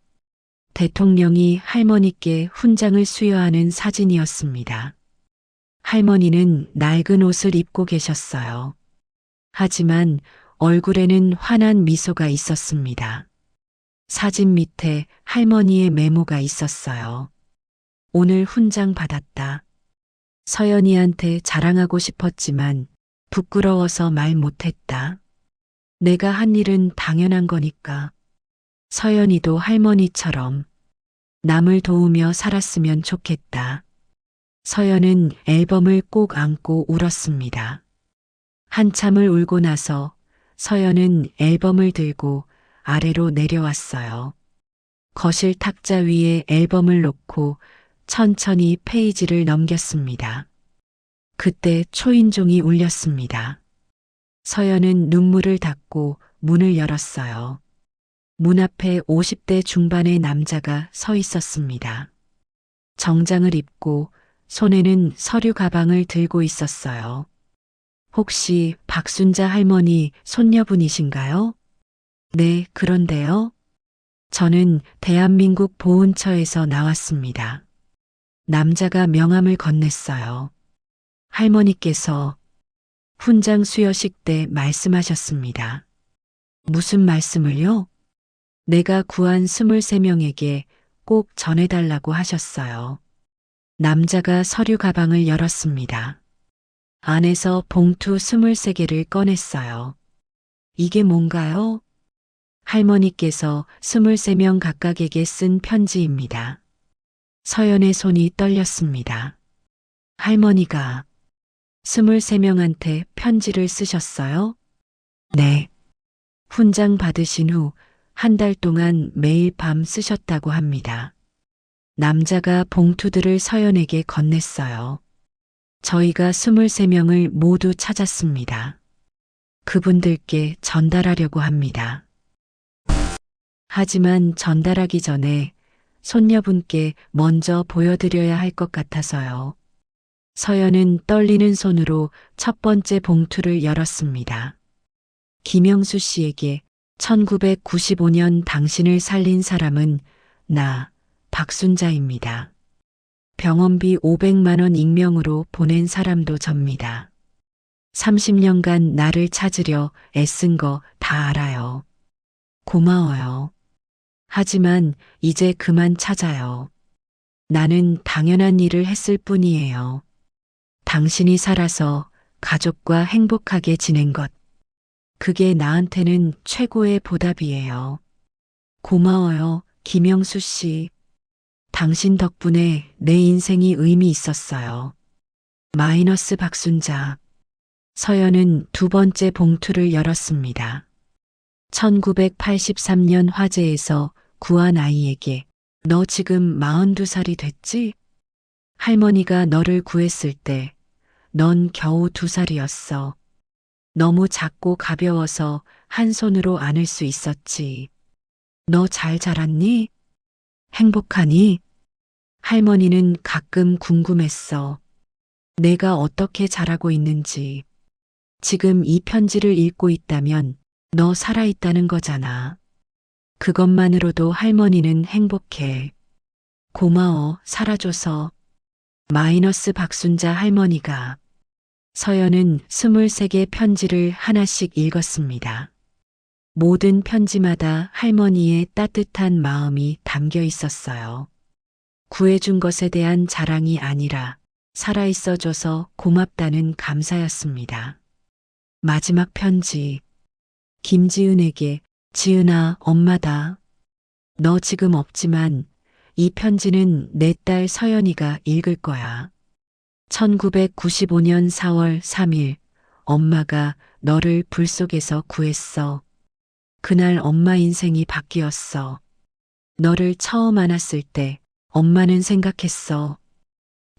대통령이 할머니께 훈장을 수여하는 사진이었습니다. 할머니는 낡은 옷을 입고 계셨어요. 하지만 얼굴에는 환한 미소가 있었습니다. 사진 밑에 할머니의 메모가 있었어요. 오늘 훈장 받았다. 서연이한테 자랑하고 싶었지만 부끄러워서 말 못했다. 내가 한 일은 당연한 거니까. 서연이도 할머니처럼 남을 도우며 살았으면 좋겠다. 서연은 앨범을 꼭 안고 울었습니다. 한참을 울고 나서 서연은 앨범을 들고 아래로 내려왔어요. 거실 탁자 위에 앨범을 놓고 천천히 페이지를 넘겼습니다. 그때 초인종이 울렸습니다. 서연은 눈물을 닦고 문을 열었어요. 문 앞에 50대 중반의 남자가 서 있었습니다. 정장을 입고 손에는 서류 가방을 들고 있었어요. 혹시 박순자 할머니 손녀분이신가요? 네, 그런데요. 저는 대한민국 보훈처에서 나왔습니다. 남자가 명함을 건넸어요. 할머니께서 훈장 수여식 때 말씀하셨습니다. 무슨 말씀을요? 내가 구한 23명에게 꼭 전해달라고 하셨어요. 남자가 서류 가방을 열었습니다. 안에서 봉투 23개를 꺼냈어요. 이게 뭔가요? 할머니께서 23명 각각에게 쓴 편지입니다. 서연의 손이 떨렸습니다. 할머니가 23명한테 편지를 쓰셨어요? 네. 훈장 받으신 후 한 달 동안 매일 밤 쓰셨다고 합니다. 남자가 봉투들을 서연에게 건넸어요. 저희가 23명을 모두 찾았습니다. 그분들께 전달하려고 합니다. 하지만 전달하기 전에 손녀분께 먼저 보여드려야 할 것 같아서요. 서연은 떨리는 손으로 첫 번째 봉투를 열었습니다. 김영수 씨에게 1995년 당신을 살린 사람은 나, 박순자입니다. 병원비 500만 원 익명으로 보낸 사람도 접니다. 30년간 나를 찾으려 애쓴 거 다 알아요. 고마워요. 하지만 이제 그만 찾아요. 나는 당연한 일을 했을 뿐이에요. 당신이 살아서 가족과 행복하게 지낸 것. 그게 나한테는 최고의 보답이에요. 고마워요, 김영수 씨. 당신 덕분에 내 인생이 의미 있었어요. 마이너스 박순자. 서연은 두 번째 봉투를 열었습니다. 1983년 화재에서 구한 아이에게 너 지금 42살이 됐지? 할머니가 너를 구했을 때 넌 겨우 2살이었어. 너무 작고 가벼워서 한 손으로 안을 수 있었지. 너 잘 자랐니? 행복하니? 할머니는 가끔 궁금했어. 내가 어떻게 자라고 있는지. 지금 이 편지를 읽고 있다면 너 살아있다는 거잖아. 그것만으로도 할머니는 행복해. 고마워, 살아줘서. 마이너스 박순자 할머니가. 서연은 23개 편지를 하나씩 읽었습니다. 모든 편지마다 할머니의 따뜻한 마음이 담겨 있었어요. 구해준 것에 대한 자랑이 아니라 살아있어줘서 고맙다는 감사였습니다. 마지막 편지. 김지은에게. 지은아, 엄마다. 너 지금 없지만 이 편지는 내 딸 서연이가 읽을 거야. 1995년 4월 3일 엄마가 너를 불 속에서 구했어. 그날 엄마 인생이 바뀌었어. 너를 처음 안았을 때 엄마는 생각했어.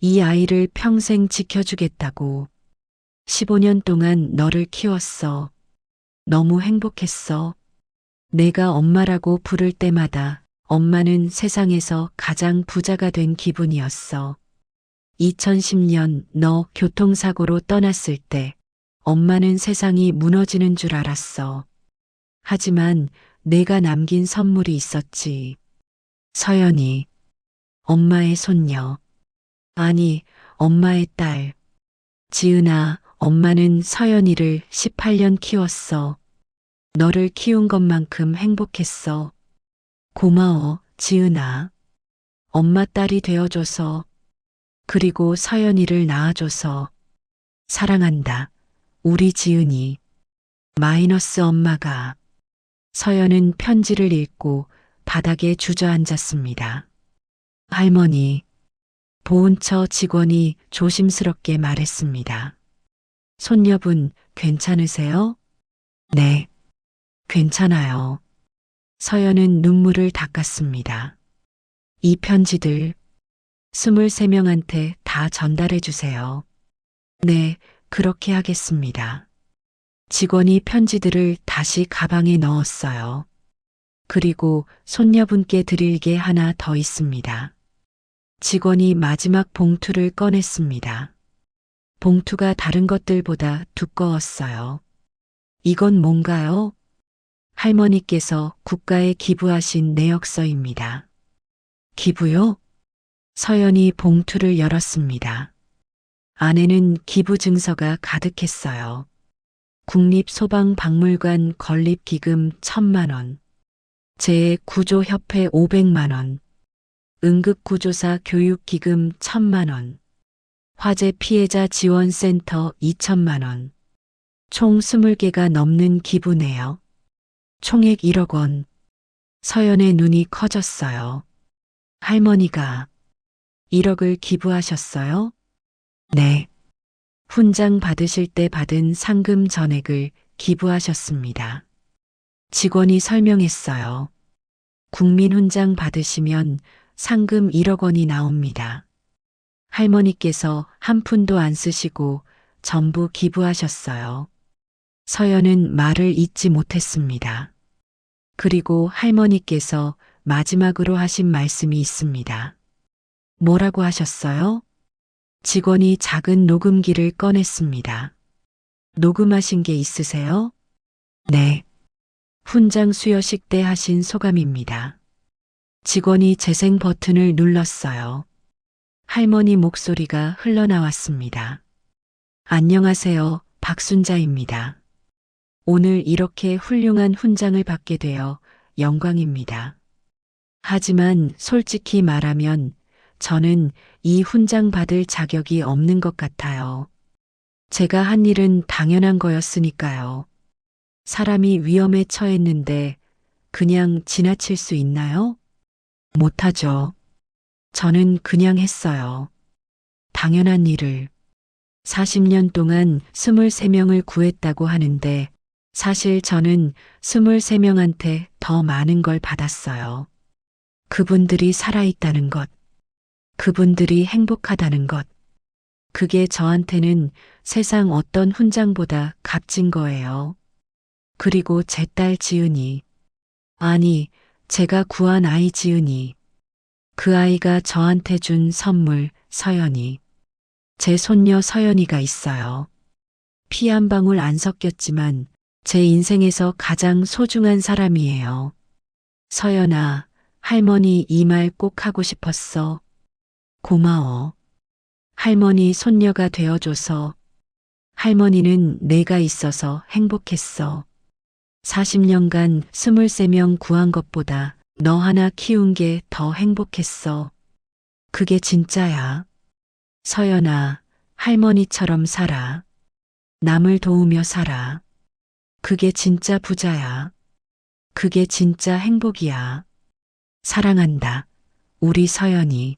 이 아이를 평생 지켜주겠다고. 15년 동안 너를 키웠어. 너무 행복했어. 내가 엄마라고 부를 때마다 엄마는 세상에서 가장 부자가 된 기분이었어. 2010년 너 교통사고로 떠났을 때 엄마는 세상이 무너지는 줄 알았어. 하지만 내가 남긴 선물이 있었지. 서연이. 엄마의 손녀. 아니, 엄마의 딸. 지은아, 엄마는 서연이를 18년 키웠어. 너를 키운 것만큼 행복했어. 고마워, 지은아. 엄마 딸이 되어줘서. 그리고 서연이를 낳아줘서. 사랑한다. 우리 지은이. 마이너스 엄마가. 서연은 편지를 읽고 바닥에 주저앉았습니다. 할머니. 보훈처 직원이 조심스럽게 말했습니다. 손녀분, 괜찮으세요? 네. 괜찮아요. 서연은 눈물을 닦았습니다. 이 편지들 23명한테 다 전달해 주세요. 네, 그렇게 하겠습니다. 직원이 편지들을 다시 가방에 넣었어요. 그리고 손녀분께 드릴 게 하나 더 있습니다. 직원이 마지막 봉투를 꺼냈습니다. 봉투가 다른 것들보다 두꺼웠어요. 이건 뭔가요? 할머니께서 국가에 기부하신 내역서입니다. 기부요? 서연이 봉투를 열었습니다. 안에는 기부 증서가 가득했어요. 국립소방박물관 건립기금 1,000만 원, 재구조협회 500만 원, 응급구조사 교육기금 1,000만 원, 화재 피해자 지원센터 2천만 원, 총 20개가 넘는 기부 내역. 총액 1억 원. 서연의 눈이 커졌어요. 할머니가 1억을 기부하셨어요? 네. 훈장 받으실 때 받은 상금 전액을 기부하셨습니다. 직원이 설명했어요. 국민훈장 받으시면 상금 1억 원이 나옵니다. 할머니께서 한 푼도 안 쓰시고 전부 기부하셨어요. 서연은 말을 잇지 못했습니다. 그리고 할머니께서 마지막으로 하신 말씀이 있습니다. 뭐라고 하셨어요? 직원이 작은 녹음기를 꺼냈습니다. 녹음하신 게 있으세요? 네. 훈장 수여식 때 하신 소감입니다. 직원이 재생 버튼을 눌렀어요. 할머니 목소리가 흘러나왔습니다. 안녕하세요, 박순자입니다. 오늘 이렇게 훌륭한 훈장을 받게 되어 영광입니다. 하지만 솔직히 말하면 저는 이 훈장 받을 자격이 없는 것 같아요. 제가 한 일은 당연한 거였으니까요. 사람이 위험에 처했는데 그냥 지나칠 수 있나요? 못하죠. 저는 그냥 했어요. 당연한 일을. 40년 동안 23명을 구했다고 하는데 사실 저는 23명한테 더 많은 걸 받았어요. 그분들이 살아있다는 것, 그분들이 행복하다는 것, 그게 저한테는 세상 어떤 훈장보다 값진 거예요. 그리고 제 딸 지은이, 아니, 제가 구한 아이 지은이, 그 아이가 저한테 준 선물, 서연이. 제 손녀 서연이가 있어요. 피 한 방울 안 섞였지만 제 인생에서 가장 소중한 사람이에요. 서연아, 할머니 이 말 꼭 하고 싶었어. 고마워. 할머니 손녀가 되어줘서. 할머니는 내가 있어서 행복했어. 40년간 23명 구한 것보다 너 하나 키운 게 더 행복했어. 그게 진짜야. 서연아, 할머니처럼 살아. 남을 도우며 살아. 그게 진짜 부자야. 그게 진짜 행복이야. 사랑한다. 우리 서연이.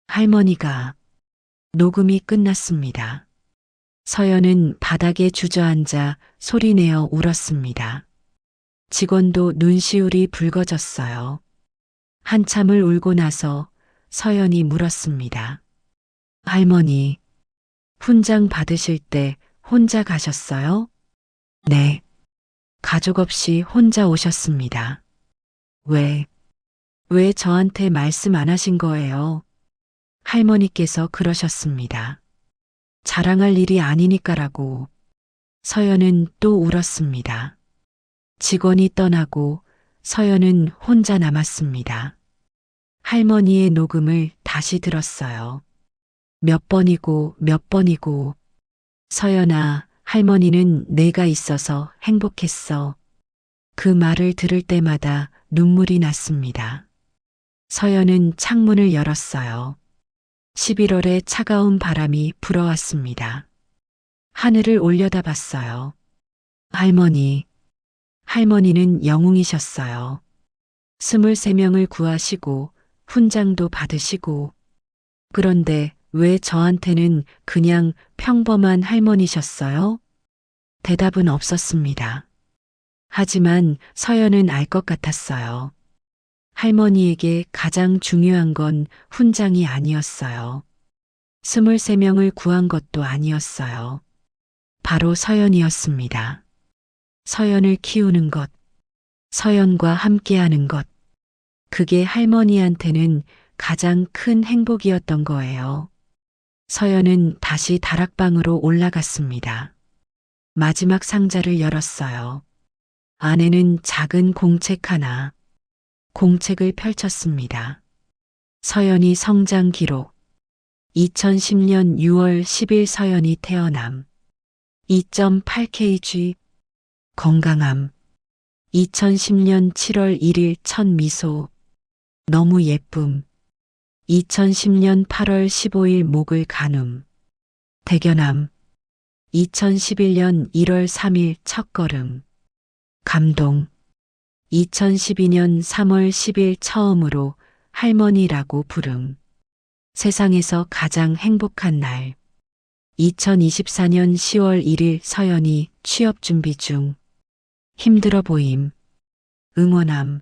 할머니가. 녹음이 끝났습니다. 서연은 바닥에 주저앉아 소리내어 울었습니다. 직원도 눈시울이 붉어졌어요. 한참을 울고 나서 서연이 물었습니다. 할머니, 훈장 받으실 때 혼자 가셨어요? 네. 가족 없이 혼자 오셨습니다. 왜 저한테 말씀 안 하신 거예요? 할머니께서 그러셨습니다. 자랑할 일이 아니니까라고. 서연은 또 울었습니다. 직원이 떠나고 서연은 혼자 남았습니다. 할머니의 녹음을 다시 들었어요. 몇 번이고 몇 번이고. 서연아, 할머니는 내가 있어서 행복했어. 그 말을 들을 때마다 눈물이 났습니다. 서연은 창문을 열었어요. 11월의 차가운 바람이 불어왔습니다. 하늘을 올려다봤어요. 할머니는 영웅이셨어요. 23명을 구하시고 훈장도 받으시고. 그런데 왜 저한테는 그냥 평범한 할머니셨어요? 대답은 없었습니다. 하지만 서연은 알 것 같았어요. 할머니에게 가장 중요한 건 훈장이 아니었어요. 23명을 구한 것도 아니었어요. 바로 서연이었습니다. 서연을 키우는 것, 서연과 함께하는 것. 그게 할머니한테는 가장 큰 행복이었던 거예요. 서연은 다시 다락방으로 올라갔습니다. 마지막 상자를 열었어요. 안에는 작은 공책 하나. 공책을 펼쳤습니다. 서연이 성장 기록. 2010년 6월 10일 서연이 태어남. 2.8kg. 건강함. 2010년 7월 1일 첫 미소. 너무 예쁨. 2010년 8월 15일 목을 가눔. 대견함. 2011년 1월 3일 첫걸음. 감동. 2012년 3월 10일 처음으로 할머니라고 부름. 세상에서 가장 행복한 날. 2024년 10월 1일 서연이 취업 준비 중. 힘들어 보임. 응원함.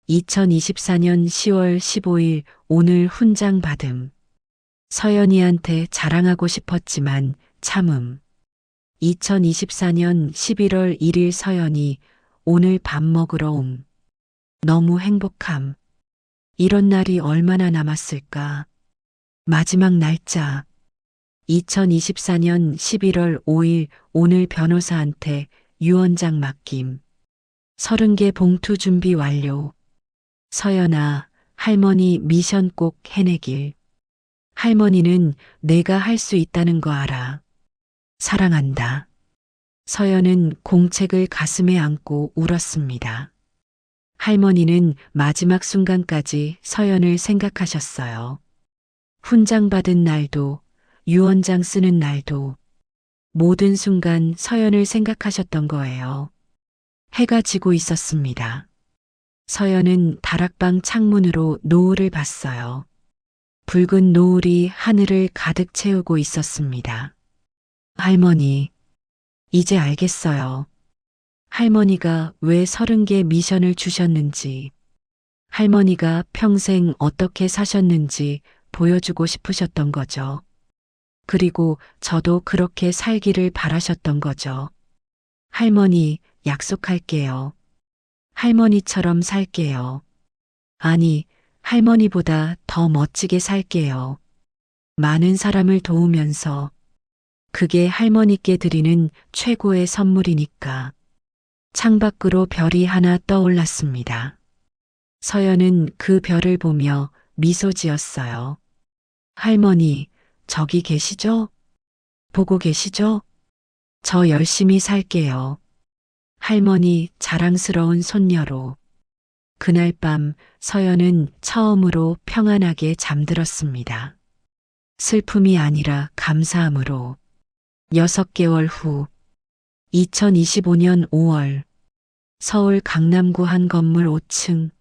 2024년 10월 15일 오늘 훈장 받음. 서연이한테 자랑하고 싶었지만 참음. 2024년 11월 1일 서연이 오늘 밥 먹으러 옴. 너무 행복함. 이런 날이 얼마나 남았을까. 마지막 날짜. 2024년 11월 5일 오늘 변호사한테 유언장 맡김. 30개 봉투 준비 완료. 서연아, 할머니 미션 꼭 해내길. 할머니는 내가 할 수 있다는 거 알아. 사랑한다. 서연은 공책을 가슴에 안고 울었습니다. 할머니는 마지막 순간까지 서연을 생각하셨어요. 훈장 받은 날도, 유언장 쓰는 날도, 모든 순간 서연을 생각하셨던 거예요. 해가 지고 있었습니다. 서연은 다락방 창문으로 노을을 봤어요. 붉은 노을이 하늘을 가득 채우고 있었습니다. 할머니, 이제 알겠어요. 할머니가 왜 30개 미션을 주셨는지, 할머니가 평생 어떻게 사셨는지 보여주고 싶으셨던 거죠. 그리고 저도 그렇게 살기를 바라셨던 거죠. 할머니, 약속할게요. 할머니처럼 살게요. 아니, 할머니보다 더 멋지게 살게요. 많은 사람을 도우면서 그게 할머니께 드리는 최고의 선물이니까. 창밖으로 별이 하나 떠올랐습니다. 서연은 그 별을 보며 미소 지었어요. 할머니, 저기 계시죠? 보고 계시죠? 저 열심히 살게요. 할머니 자랑스러운 손녀로. 그날 밤 서연은 처음으로 평안하게 잠들었습니다. 슬픔이 아니라 감사함으로. 6개월 후 2025년 5월 서울 강남구 한 건물 5층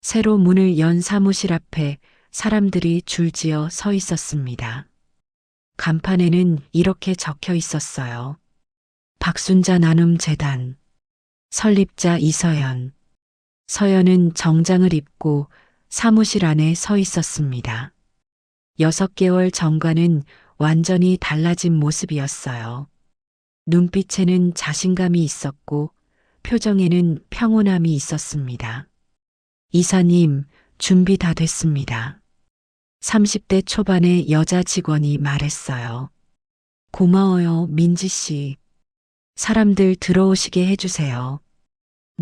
새로 문을 연 사무실 앞에 사람들이 줄지어 서 있었습니다. 간판에는 이렇게 적혀 있었어요. 박순자 나눔 재단 설립자 이서연. 서연은 정장을 입고 사무실 안에 서 있었습니다. 6개월 전과는 완전히 달라진 모습이었어요. 눈빛에는 자신감이 있었고 표정에는 평온함이 있었습니다. 이사님, 준비 다 됐습니다. 30대 초반의 여자 직원이 말했어요. 고마워요, 민지 씨. 사람들 들어오시게 해주세요.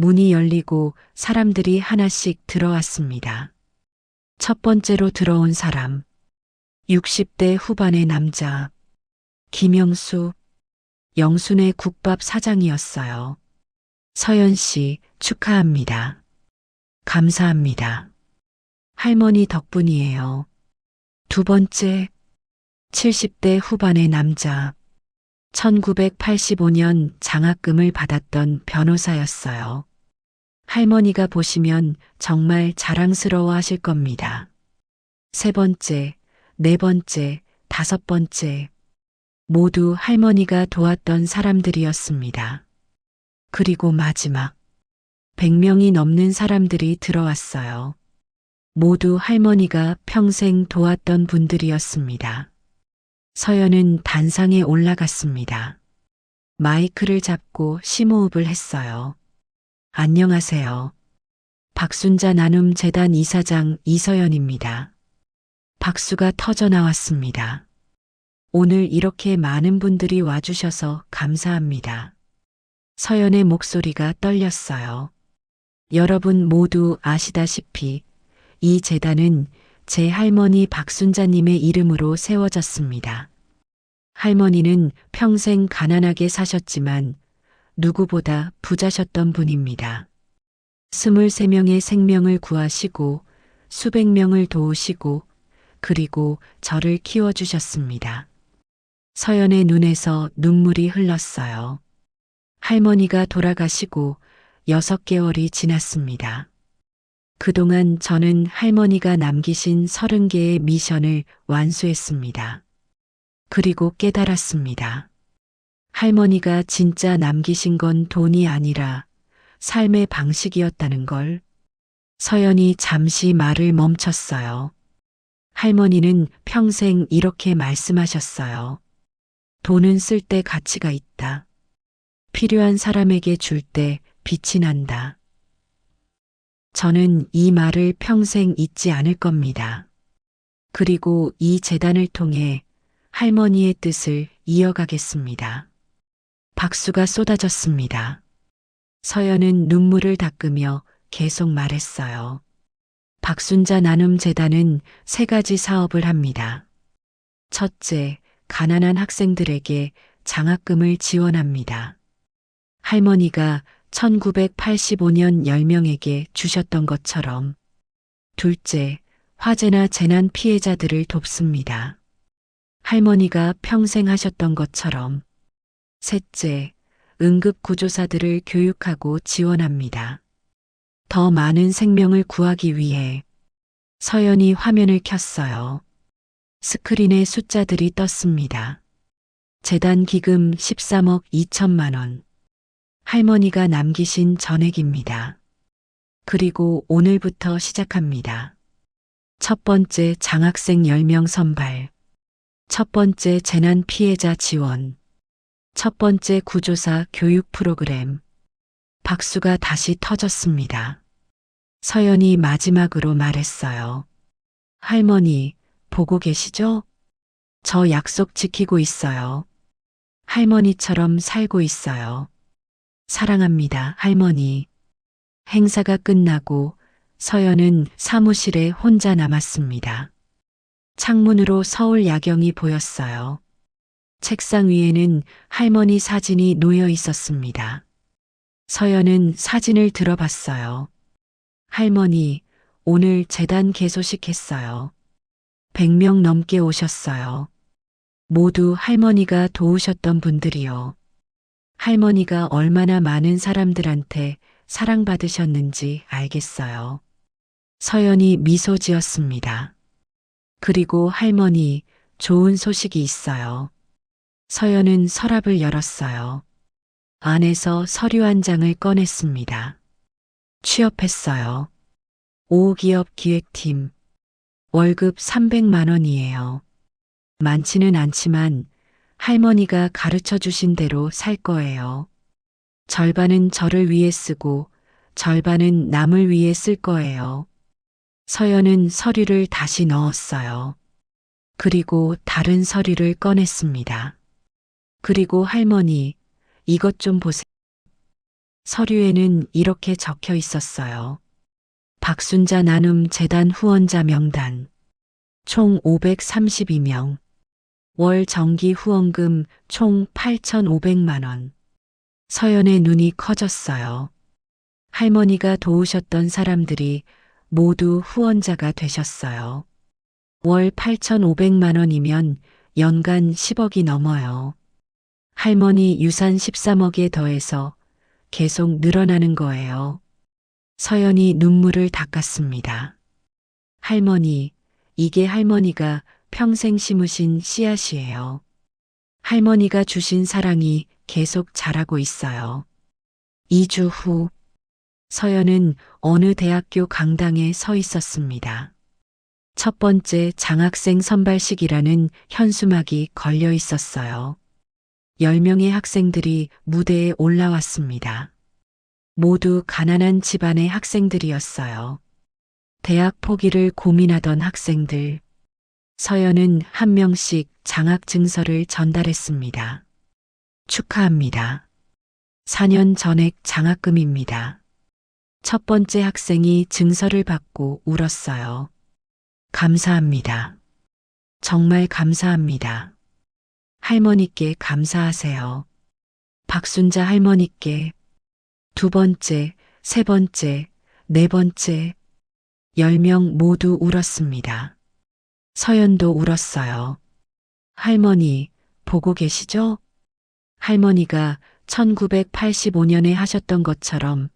문이 열리고 사람들이 하나씩 들어왔습니다. 첫 번째로 들어온 사람. 60대 후반의 남자. 김영수. 영순의 국밥 사장이었어요. 서연 씨, 축하합니다. 감사합니다. 할머니 덕분이에요. 두 번째, 70대 후반의 남자. 1985년 장학금을 받았던 변호사였어요. 할머니가 보시면 정말 자랑스러워 하실 겁니다. 세 번째, 네 번째, 다섯 번째. 모두 할머니가 도왔던 사람들이었습니다. 그리고 마지막, 100명이 넘는 사람들이 들어왔어요. 모두 할머니가 평생 도왔던 분들이었습니다. 서연은 단상에 올라갔습니다. 마이크를 잡고 심호흡을 했어요. 안녕하세요. 박순자 나눔 재단 이사장 이서연입니다. 박수가 터져 나왔습니다. 오늘 이렇게 많은 분들이 와주셔서 감사합니다. 서연의 목소리가 떨렸어요. 여러분 모두 아시다시피 이 재단은 제 할머니 박순자님의 이름으로 세워졌습니다. 할머니는 평생 가난하게 사셨지만 누구보다 부자셨던 분입니다. 23명의 생명을 구하시고 수백 명을 도우시고 그리고 저를 키워주셨습니다. 서연의 눈에서 눈물이 흘렀어요. 할머니가 돌아가시고 6개월이 지났습니다. 그동안 저는 할머니가 남기신 30개의 미션을 완수했습니다. 그리고 깨달았습니다. 할머니가 진짜 남기신 건 돈이 아니라 삶의 방식이었다는 걸. 서연이 잠시 말을 멈췄어요. 할머니는 평생 이렇게 말씀하셨어요. 돈은 쓸 때 가치가 있다. 필요한 사람에게 줄 때 빛이 난다. 저는 이 말을 평생 잊지 않을 겁니다. 그리고 이 재단을 통해 할머니의 뜻을 이어가겠습니다. 박수가 쏟아졌습니다. 서연은 눈물을 닦으며 계속 말했어요. 박순자 나눔 재단은 3가지 사업을 합니다. 첫째, 가난한 학생들에게 장학금을 지원합니다. 할머니가 1985년 10명에게 주셨던 것처럼. 둘째, 화재나 재난 피해자들을 돕습니다. 할머니가 평생 하셨던 것처럼. 셋째, 응급구조사들을 교육하고 지원합니다. 더 많은 생명을 구하기 위해. 서연이 화면을 켰어요. 스크린에 숫자들이 떴습니다. 재단 기금 13억 2천만 원. 할머니가 남기신 전액입니다. 그리고 오늘부터 시작합니다. 첫 번째 장학생 10명 선발. 첫 번째 재난 피해자 지원. 첫 번째 구조사 교육 프로그램. 박수가 다시 터졌습니다. 서연이 마지막으로 말했어요. 할머니, 보고 계시죠? 저 약속 지키고 있어요. 할머니처럼 살고 있어요. 사랑합니다, 할머니. 행사가 끝나고 서연은 사무실에 혼자 남았습니다. 창문으로 서울 야경이 보였어요. 책상 위에는 할머니 사진이 놓여 있었습니다. 서연은 사진을 들어봤어요. 할머니, 오늘 재단 개소식 했어요. 100명 넘게 오셨어요. 모두 할머니가 도우셨던 분들이요. 할머니가 얼마나 많은 사람들한테 사랑받으셨는지 알겠어요. 서연이 미소 지었습니다. 그리고 할머니, 좋은 소식이 있어요. 서연은 서랍을 열었어요. 안에서 서류 한 장을 꺼냈습니다. 취업했어요. 5기업 기획팀. 월급 300만 원이에요. 많지는 않지만 할머니가 가르쳐 주신 대로 살 거예요. 절반은 저를 위해 쓰고 절반은 남을 위해 쓸 거예요. 서연은 서류를 다시 넣었어요. 그리고 다른 서류를 꺼냈습니다. 그리고 할머니, 이것 좀 보세요. 서류에는 이렇게 적혀 있었어요. 박순자 나눔 재단 후원자 명단. 총 532명. 월 정기 후원금 총 8,500만 원. 서연의 눈이 커졌어요. 할머니가 도우셨던 사람들이 모두 후원자가 되셨어요. 월 8,500만 원이면 연간 10억이 넘어요. 할머니 유산 13억에 더해서 계속 늘어나는 거예요. 서연이 눈물을 닦았습니다. 할머니, 이게 할머니가 평생 심으신 씨앗이에요. 할머니가 주신 사랑이 계속 자라고 있어요. 2주 후, 서연은 어느 대학교 강당에 서 있었습니다. 첫 번째 장학생 선발식이라는 현수막이 걸려 있었어요. 10명의 학생들이 무대에 올라왔습니다. 모두 가난한 집안의 학생들이었어요. 대학 포기를 고민하던 학생들. 서연은 한 명씩 장학 증서를 전달했습니다. 축하합니다. 4년 전액 장학금입니다. 첫 번째 학생이 증서를 받고 울었어요. 감사합니다. 정말 감사합니다. 할머니께 감사하세요. 박순자 할머니께. 두 번째, 세 번째, 네 번째. 10명 모두 울었습니다. 서연도 울었어요. 할머니, 보고 계시죠? 할머니가 1985년에 하셨던 것처럼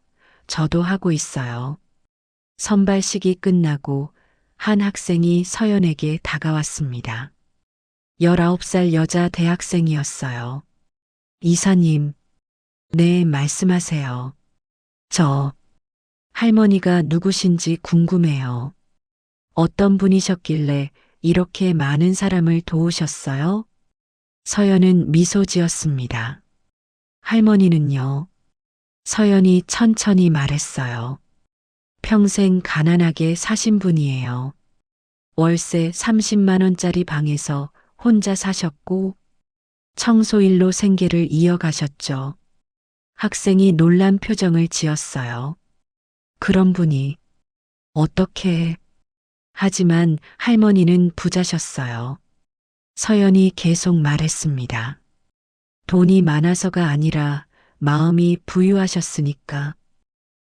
저도 하고 있어요. 선발식이 끝나고 한 학생이 서연에게 다가왔습니다. 19살 여자 대학생이었어요. 이사님, 네, 말씀하세요. 저, 할머니가 누구신지 궁금해요. 어떤 분이셨길래 이렇게 많은 사람을 도우셨어요? 서연은 미소 지었습니다. 할머니는요? 서연이 천천히 말했어요. 평생 가난하게 사신 분이에요. 월세 30만 원짜리 방에서 혼자 사셨고 청소일로 생계를 이어가셨죠. 학생이 놀란 표정을 지었어요. 그런 분이 어떻게... 하지만 할머니는 부자셨어요. 서연이 계속 말했습니다. 돈이 많아서가 아니라 마음이 부유하셨으니까.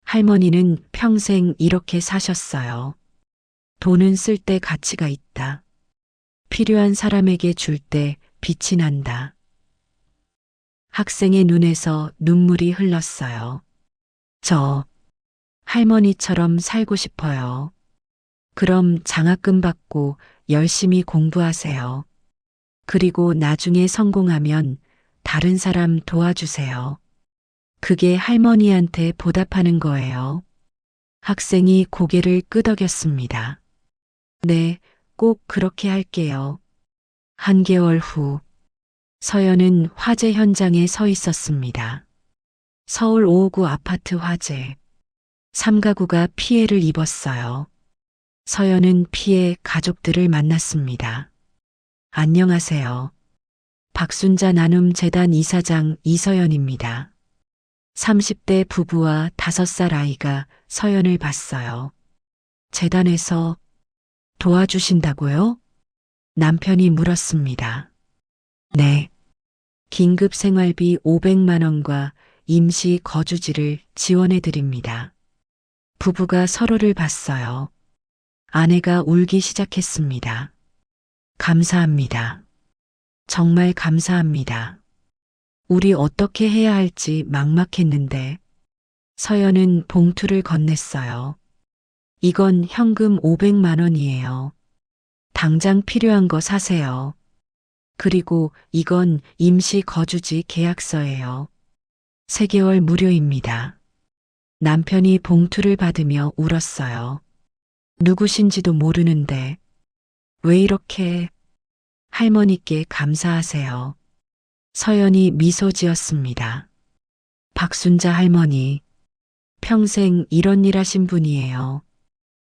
할머니는 평생 이렇게 사셨어요. 돈은 쓸 때 가치가 있다. 필요한 사람에게 줄 때 빛이 난다. 학생의 눈에서 눈물이 흘렀어요. 저 할머니처럼 살고 싶어요. 그럼 장학금 받고 열심히 공부하세요. 그리고 나중에 성공하면 다른 사람 도와주세요. 그게 할머니한테 보답하는 거예요. 학생이 고개를 끄덕였습니다. 네, 꼭 그렇게 할게요. 한 개월 후, 서연은 화재 현장에 서 있었습니다. 서울 5구 아파트 화재. 3가구가 피해를 입었어요. 서연은 피해 가족들을 만났습니다. 안녕하세요. 박순자 나눔재단 이사장 이서연입니다. 30대 부부와 5살 아이가 서연을 봤어요. 재단에서 도와주신다고요? 남편이 물었습니다. 네. 긴급 생활비 500만 원과 임시 거주지를 지원해 드립니다. 부부가 서로를 봤어요. 아내가 울기 시작했습니다. 감사합니다. 정말 감사합니다. 우리 어떻게 해야 할지 막막했는데 서연은 봉투를 건넸어요. 이건 현금 500만 원이에요. 당장 필요한 거 사세요. 그리고 이건 임시 거주지 계약서예요. 3개월 무료입니다. 남편이 봉투를 받으며 울었어요. 누구신지도 모르는데 왜 이렇게 할머니께 감사하세요. 서연이 미소 지었습니다. 박순자 할머니, 평생 이런 일 하신 분이에요.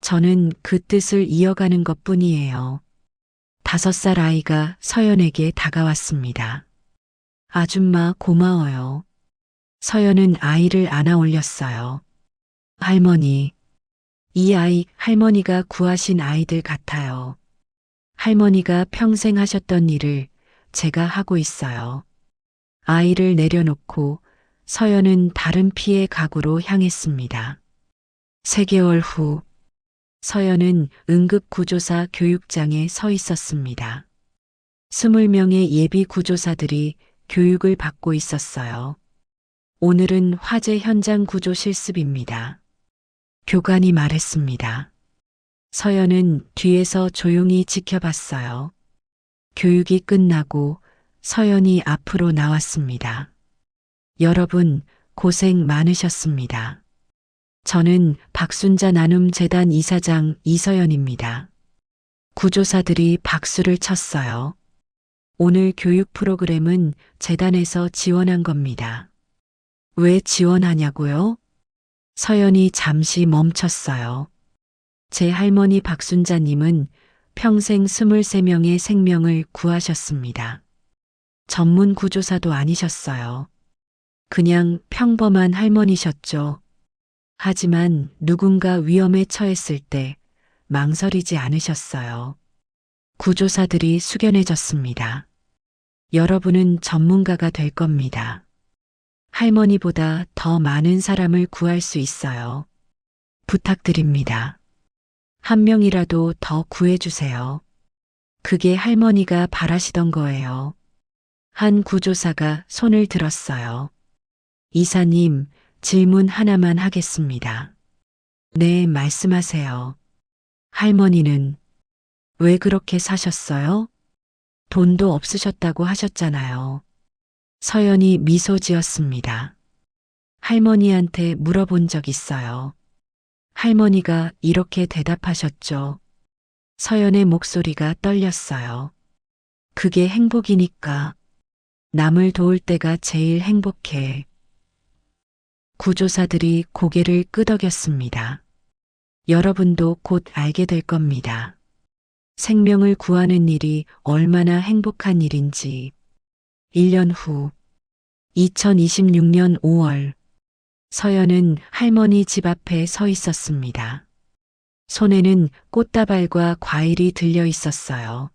저는 그 뜻을 이어가는 것 뿐이에요. 5살 아이가 서연에게 다가왔습니다. 아줌마 고마워요. 서연은 아이를 안아 올렸어요. 할머니, 이 아이 할머니가 구하신 아이들 같아요. 할머니가 평생 하셨던 일을 제가 하고 있어요. 아이를 내려놓고 서연은 다른 피해 가구로 향했습니다. 3개월 후 서연은 응급구조사 교육장에 서 있었습니다. 20명의 예비 구조사들이 교육을 받고 있었어요. 오늘은 화재 현장 구조 실습입니다. 교관이 말했습니다. 서연은 뒤에서 조용히 지켜봤어요. 교육이 끝나고 서연이 앞으로 나왔습니다. 여러분, 고생 많으셨습니다. 저는 박순자 나눔재단 이사장 이서연입니다. 구조사들이 박수를 쳤어요. 오늘 교육 프로그램은 재단에서 지원한 겁니다. 왜 지원하냐고요? 서연이 잠시 멈췄어요. 제 할머니 박순자님은 평생 23명의 생명을 구하셨습니다. 전문 구조사도 아니셨어요. 그냥 평범한 할머니셨죠. 하지만 누군가 위험에 처했을 때 망설이지 않으셨어요. 구조사들이 숙연해졌습니다. 여러분은 전문가가 될 겁니다. 할머니보다 더 많은 사람을 구할 수 있어요. 부탁드립니다. 한 명이라도 더 구해주세요. 그게 할머니가 바라시던 거예요. 한 구조사가 손을 들었어요. 이사님, 질문 하나만 하겠습니다. 네, 말씀하세요. 할머니는 왜 그렇게 사셨어요? 돈도 없으셨다고 하셨잖아요. 서연이 미소 지었습니다. 할머니한테 물어본 적 있어요. 할머니가 이렇게 대답하셨죠. 서연의 목소리가 떨렸어요. 그게 행복이니까. 남을 도울 때가 제일 행복해. 구조사들이 고개를 끄덕였습니다. 여러분도 곧 알게 될 겁니다. 생명을 구하는 일이 얼마나 행복한 일인지. 1년 후, 2026년 5월, 서연은 할머니 집 앞에 서 있었습니다. 손에는 꽃다발과 과일이 들려 있었어요.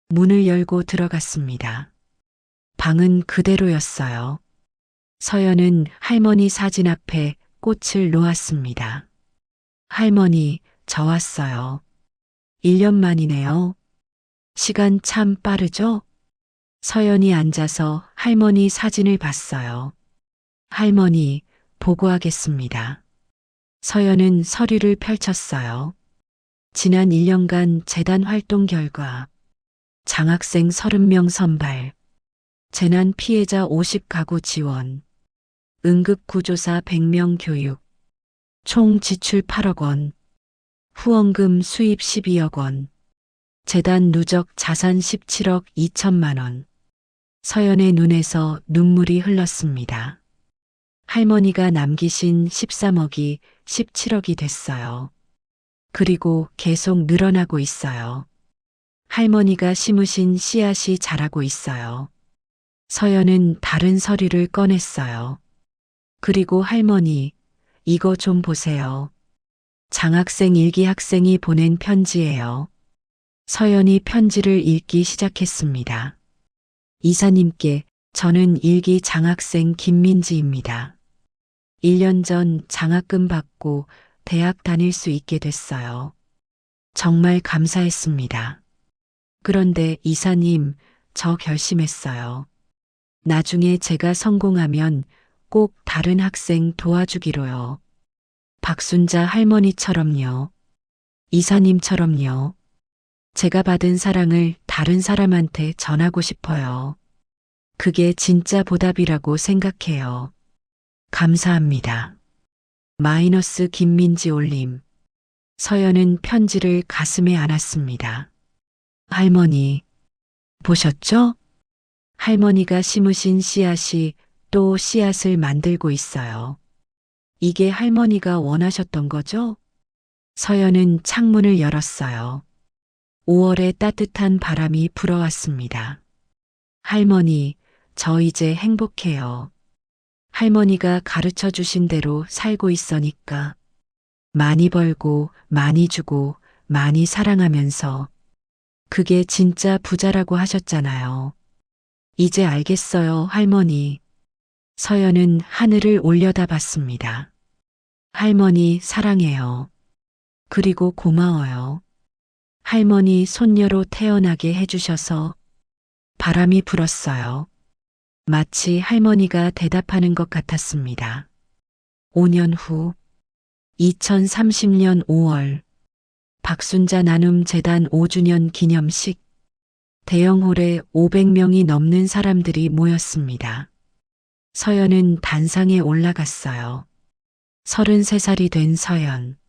문을 열고 들어갔습니다. 방은 그대로였어요. 서연은 할머니 사진 앞에 꽃을 놓았습니다. 할머니, 저 왔어요. 1년 만이네요. 시간 참 빠르죠? 서연이 앉아서 할머니 사진을 봤어요. 할머니, 보고하겠습니다. 서연은 서류를 펼쳤어요. 지난 1년간 재단 활동 결과 장학생 30명 선발, 재난 피해자 50가구 지원, 응급구조사 100명 교육, 총 지출 8억 원, 후원금 수입 12억 원, 재단 누적 자산 17억 2천만 원. 서연의 눈에서 눈물이 흘렀습니다. 할머니가 남기신 13억이 17억이 됐어요. 그리고 계속 늘어나고 있어요. 할머니가 심으신 씨앗이 자라고 있어요. 서연은 다른 서류를 꺼냈어요. 그리고 할머니, 이거 좀 보세요. 장학생 일기 학생이 보낸 편지예요. 서연이 편지를 읽기 시작했습니다. 이사님께 저는 일기 장학생 김민지입니다. 1년 전 장학금 받고 대학 다닐 수 있게 됐어요. 정말 감사했습니다. 그런데 이사님, 저 결심했어요. 나중에 제가 성공하면 꼭 다른 학생 도와주기로요. 박순자 할머니처럼요. 이사님처럼요. 제가 받은 사랑을 다른 사람한테 전하고 싶어요. 그게 진짜 보답이라고 생각해요. 감사합니다. 마이너스 김민지 올림. 서연은 편지를 가슴에 안았습니다. 할머니, 보셨죠? 할머니가 심으신 씨앗이 또 씨앗을 만들고 있어요. 이게 할머니가 원하셨던 거죠? 서연은 창문을 열었어요. 5월의 따뜻한 바람이 불어왔습니다. 할머니, 저 이제 행복해요. 할머니가 가르쳐 주신 대로 살고 있으니까. 많이 벌고, 많이 주고, 많이 사랑하면서. 그게 진짜 부자라고 하셨잖아요. 이제 알겠어요, 할머니. 서연은 하늘을 올려다봤습니다. 할머니 사랑해요. 그리고 고마워요. 할머니 손녀로 태어나게 해주셔서 바람이 불었어요. 마치 할머니가 대답하는 것 같았습니다. 5년 후 2030년 5월 박순자 나눔 재단 5주년 기념식. 대형홀에 500명이 넘는 사람들이 모였습니다. 서연은 단상에 올라갔어요. 33살이 된 서연.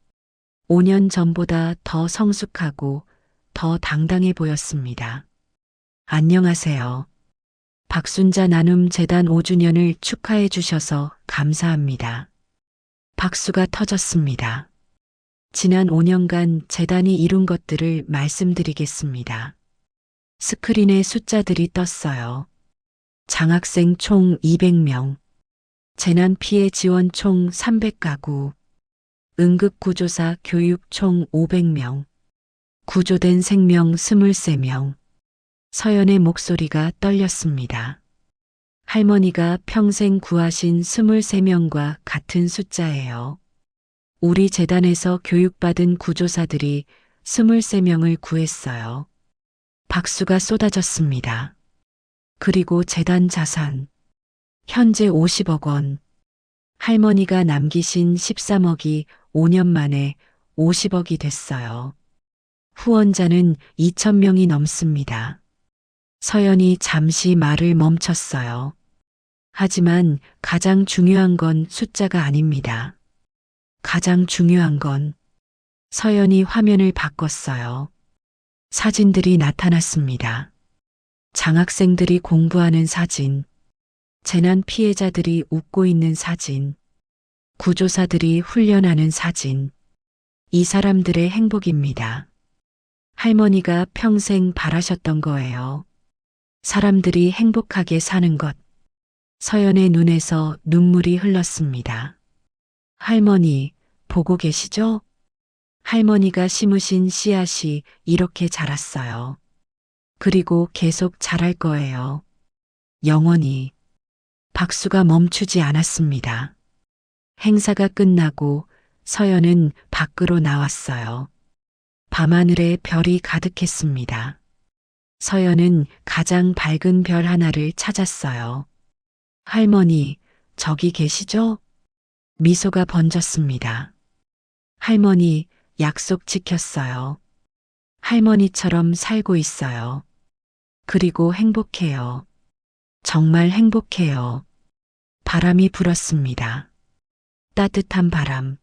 5년 전보다 더 성숙하고 더 당당해 보였습니다. 안녕하세요. 박순자 나눔 재단 5주년을 축하해 주셔서 감사합니다. 박수가 터졌습니다. 지난 5년간 재단이 이룬 것들을 말씀드리겠습니다. 스크린에 숫자들이 떴어요. 장학생 총 200명, 재난 피해 지원 총 300가구, 응급구조사 교육 총 500명, 구조된 생명 23명. 서연의 목소리가 떨렸습니다. 할머니가 평생 구하신 23명과 같은 숫자예요. 우리 재단에서 교육받은 구조사들이 23명을 구했어요. 박수가 쏟아졌습니다. 그리고 재단 자산. 현재 50억 원. 할머니가 남기신 13억이 5년 만에 50억이 됐어요. 후원자는 2,000명이 넘습니다. 서연이 잠시 말을 멈췄어요. 하지만 가장 중요한 건 숫자가 아닙니다. 가장 중요한 건 서연이 화면을 바꿨어요. 사진들이 나타났습니다. 장학생들이 공부하는 사진, 재난 피해자들이 웃고 있는 사진, 구조사들이 훈련하는 사진. 이 사람들의 행복입니다. 할머니가 평생 바라셨던 거예요. 사람들이 행복하게 사는 것. 서연의 눈에서 눈물이 흘렀습니다. 할머니, 보고 계시죠? 할머니가 심으신 씨앗이 이렇게 자랐어요. 그리고 계속 자랄 거예요. 영원히. 박수가 멈추지 않았습니다. 행사가 끝나고 서연은 밖으로 나왔어요. 밤하늘에 별이 가득했습니다. 서연은 가장 밝은 별 하나를 찾았어요. 할머니, 저기 계시죠? 미소가 번졌습니다. 할머니, 약속 지켰어요. 할머니처럼 살고 있어요. 그리고 행복해요. 정말 행복해요. 바람이 불었습니다. 따뜻한 바람.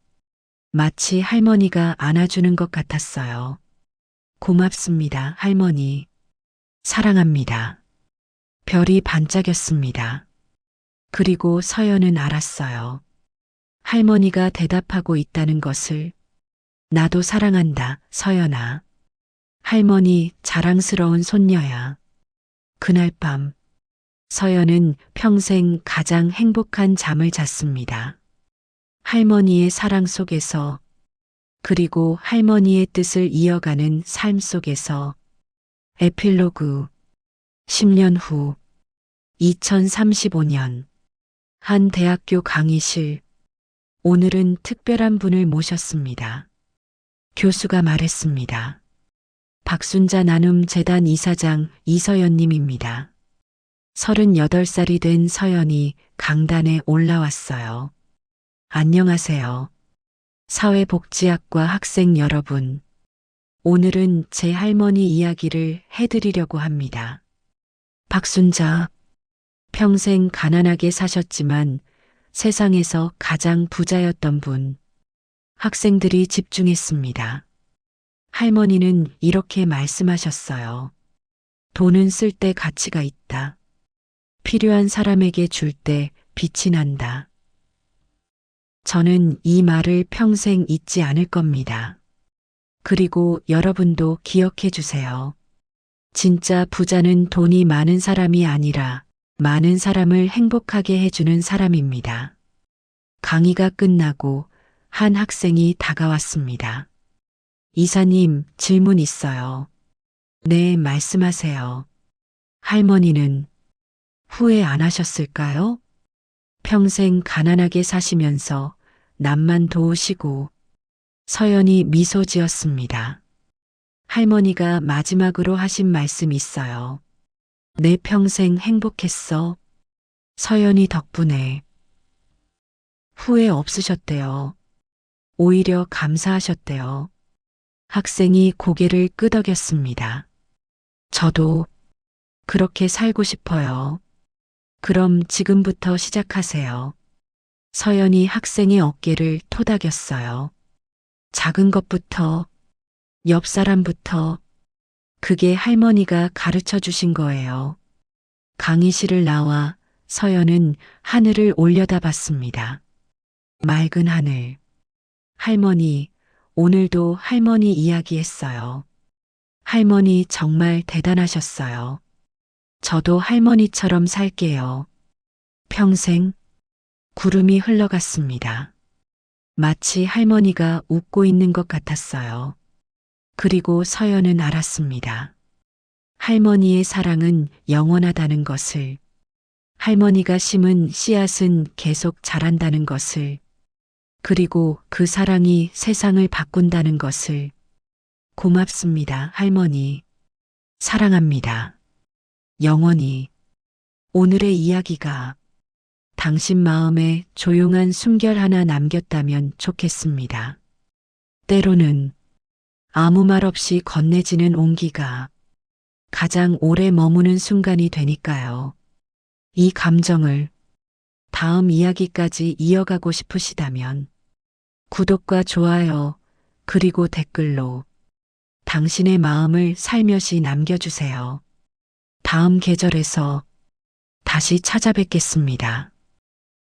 마치 할머니가 안아주는 것 같았어요. 고맙습니다, 할머니. 사랑합니다. 별이 반짝였습니다. 그리고 서연은 알았어요. 할머니가 대답하고 있다는 것을. 나도 사랑한다, 서연아. 할머니 자랑스러운 손녀야. 그날 밤, 서연은 평생 가장 행복한 잠을 잤습니다. 할머니의 사랑 속에서, 그리고 할머니의 뜻을 이어가는 삶 속에서. 에필로그. 10년 후, 2035년, 한 대학교 강의실. 오늘은 특별한 분을 모셨습니다. 교수가 말했습니다. 박순자 나눔 재단 이사장 이서연님입니다. 38살이 된 서연이 강단에 올라왔어요. 안녕하세요. 사회복지학과 학생 여러분. 오늘은 제 할머니 이야기를 해드리려고 합니다. 박순자, 평생 가난하게 사셨지만 세상에서 가장 부자였던 분. 학생들이 집중했습니다. 할머니는 이렇게 말씀하셨어요. 돈은 쓸 때 가치가 있다. 필요한 사람에게 줄 때 빛이 난다. 저는 이 말을 평생 잊지 않을 겁니다. 그리고 여러분도 기억해 주세요. 진짜 부자는 돈이 많은 사람이 아니라 많은 사람을 행복하게 해주는 사람입니다. 강의가 끝나고 한 학생이 다가왔습니다. 이사님, 질문 있어요. 네, 말씀하세요. 할머니는 후회 안 하셨을까요? 평생 가난하게 사시면서 남만 도우시고. 서연이 미소 지었습니다. 할머니가 마지막으로 하신 말씀 있어요. 내 평생 행복했어. 서연이 덕분에. 후회 없으셨대요. 오히려 감사하셨대요. 학생이 고개를 끄덕였습니다. 저도 그렇게 살고 싶어요. 그럼 지금부터 시작하세요. 서연이 학생의 어깨를 토닥였어요. 작은 것부터, 옆 사람부터. 그게 할머니가 가르쳐 주신 거예요. 강의실을 나와 서연은 하늘을 올려다봤습니다. 맑은 하늘. 할머니, 오늘도 할머니 이야기했어요. 할머니 정말 대단하셨어요. 저도 할머니처럼 살게요. 평생. 구름이 흘러갔습니다. 마치 할머니가 웃고 있는 것 같았어요. 그리고 서연은 알았습니다. 할머니의 사랑은 영원하다는 것을. 할머니가 심은 씨앗은 계속 자란다는 것을. 그리고 그 사랑이 세상을 바꾼다는 것을. 고맙습니다, 할머니. 사랑합니다. 영원히. 오늘의 이야기가 당신 마음에 조용한 숨결 하나 남겼다면 좋겠습니다. 때로는 아무 말 없이 건네지는 온기가 가장 오래 머무는 순간이 되니까요. 이 감정을 다음 이야기까지 이어가고 싶으시다면 구독과 좋아요, 그리고 댓글로 당신의 마음을 살며시 남겨주세요. 다음 계절에서 다시 찾아뵙겠습니다.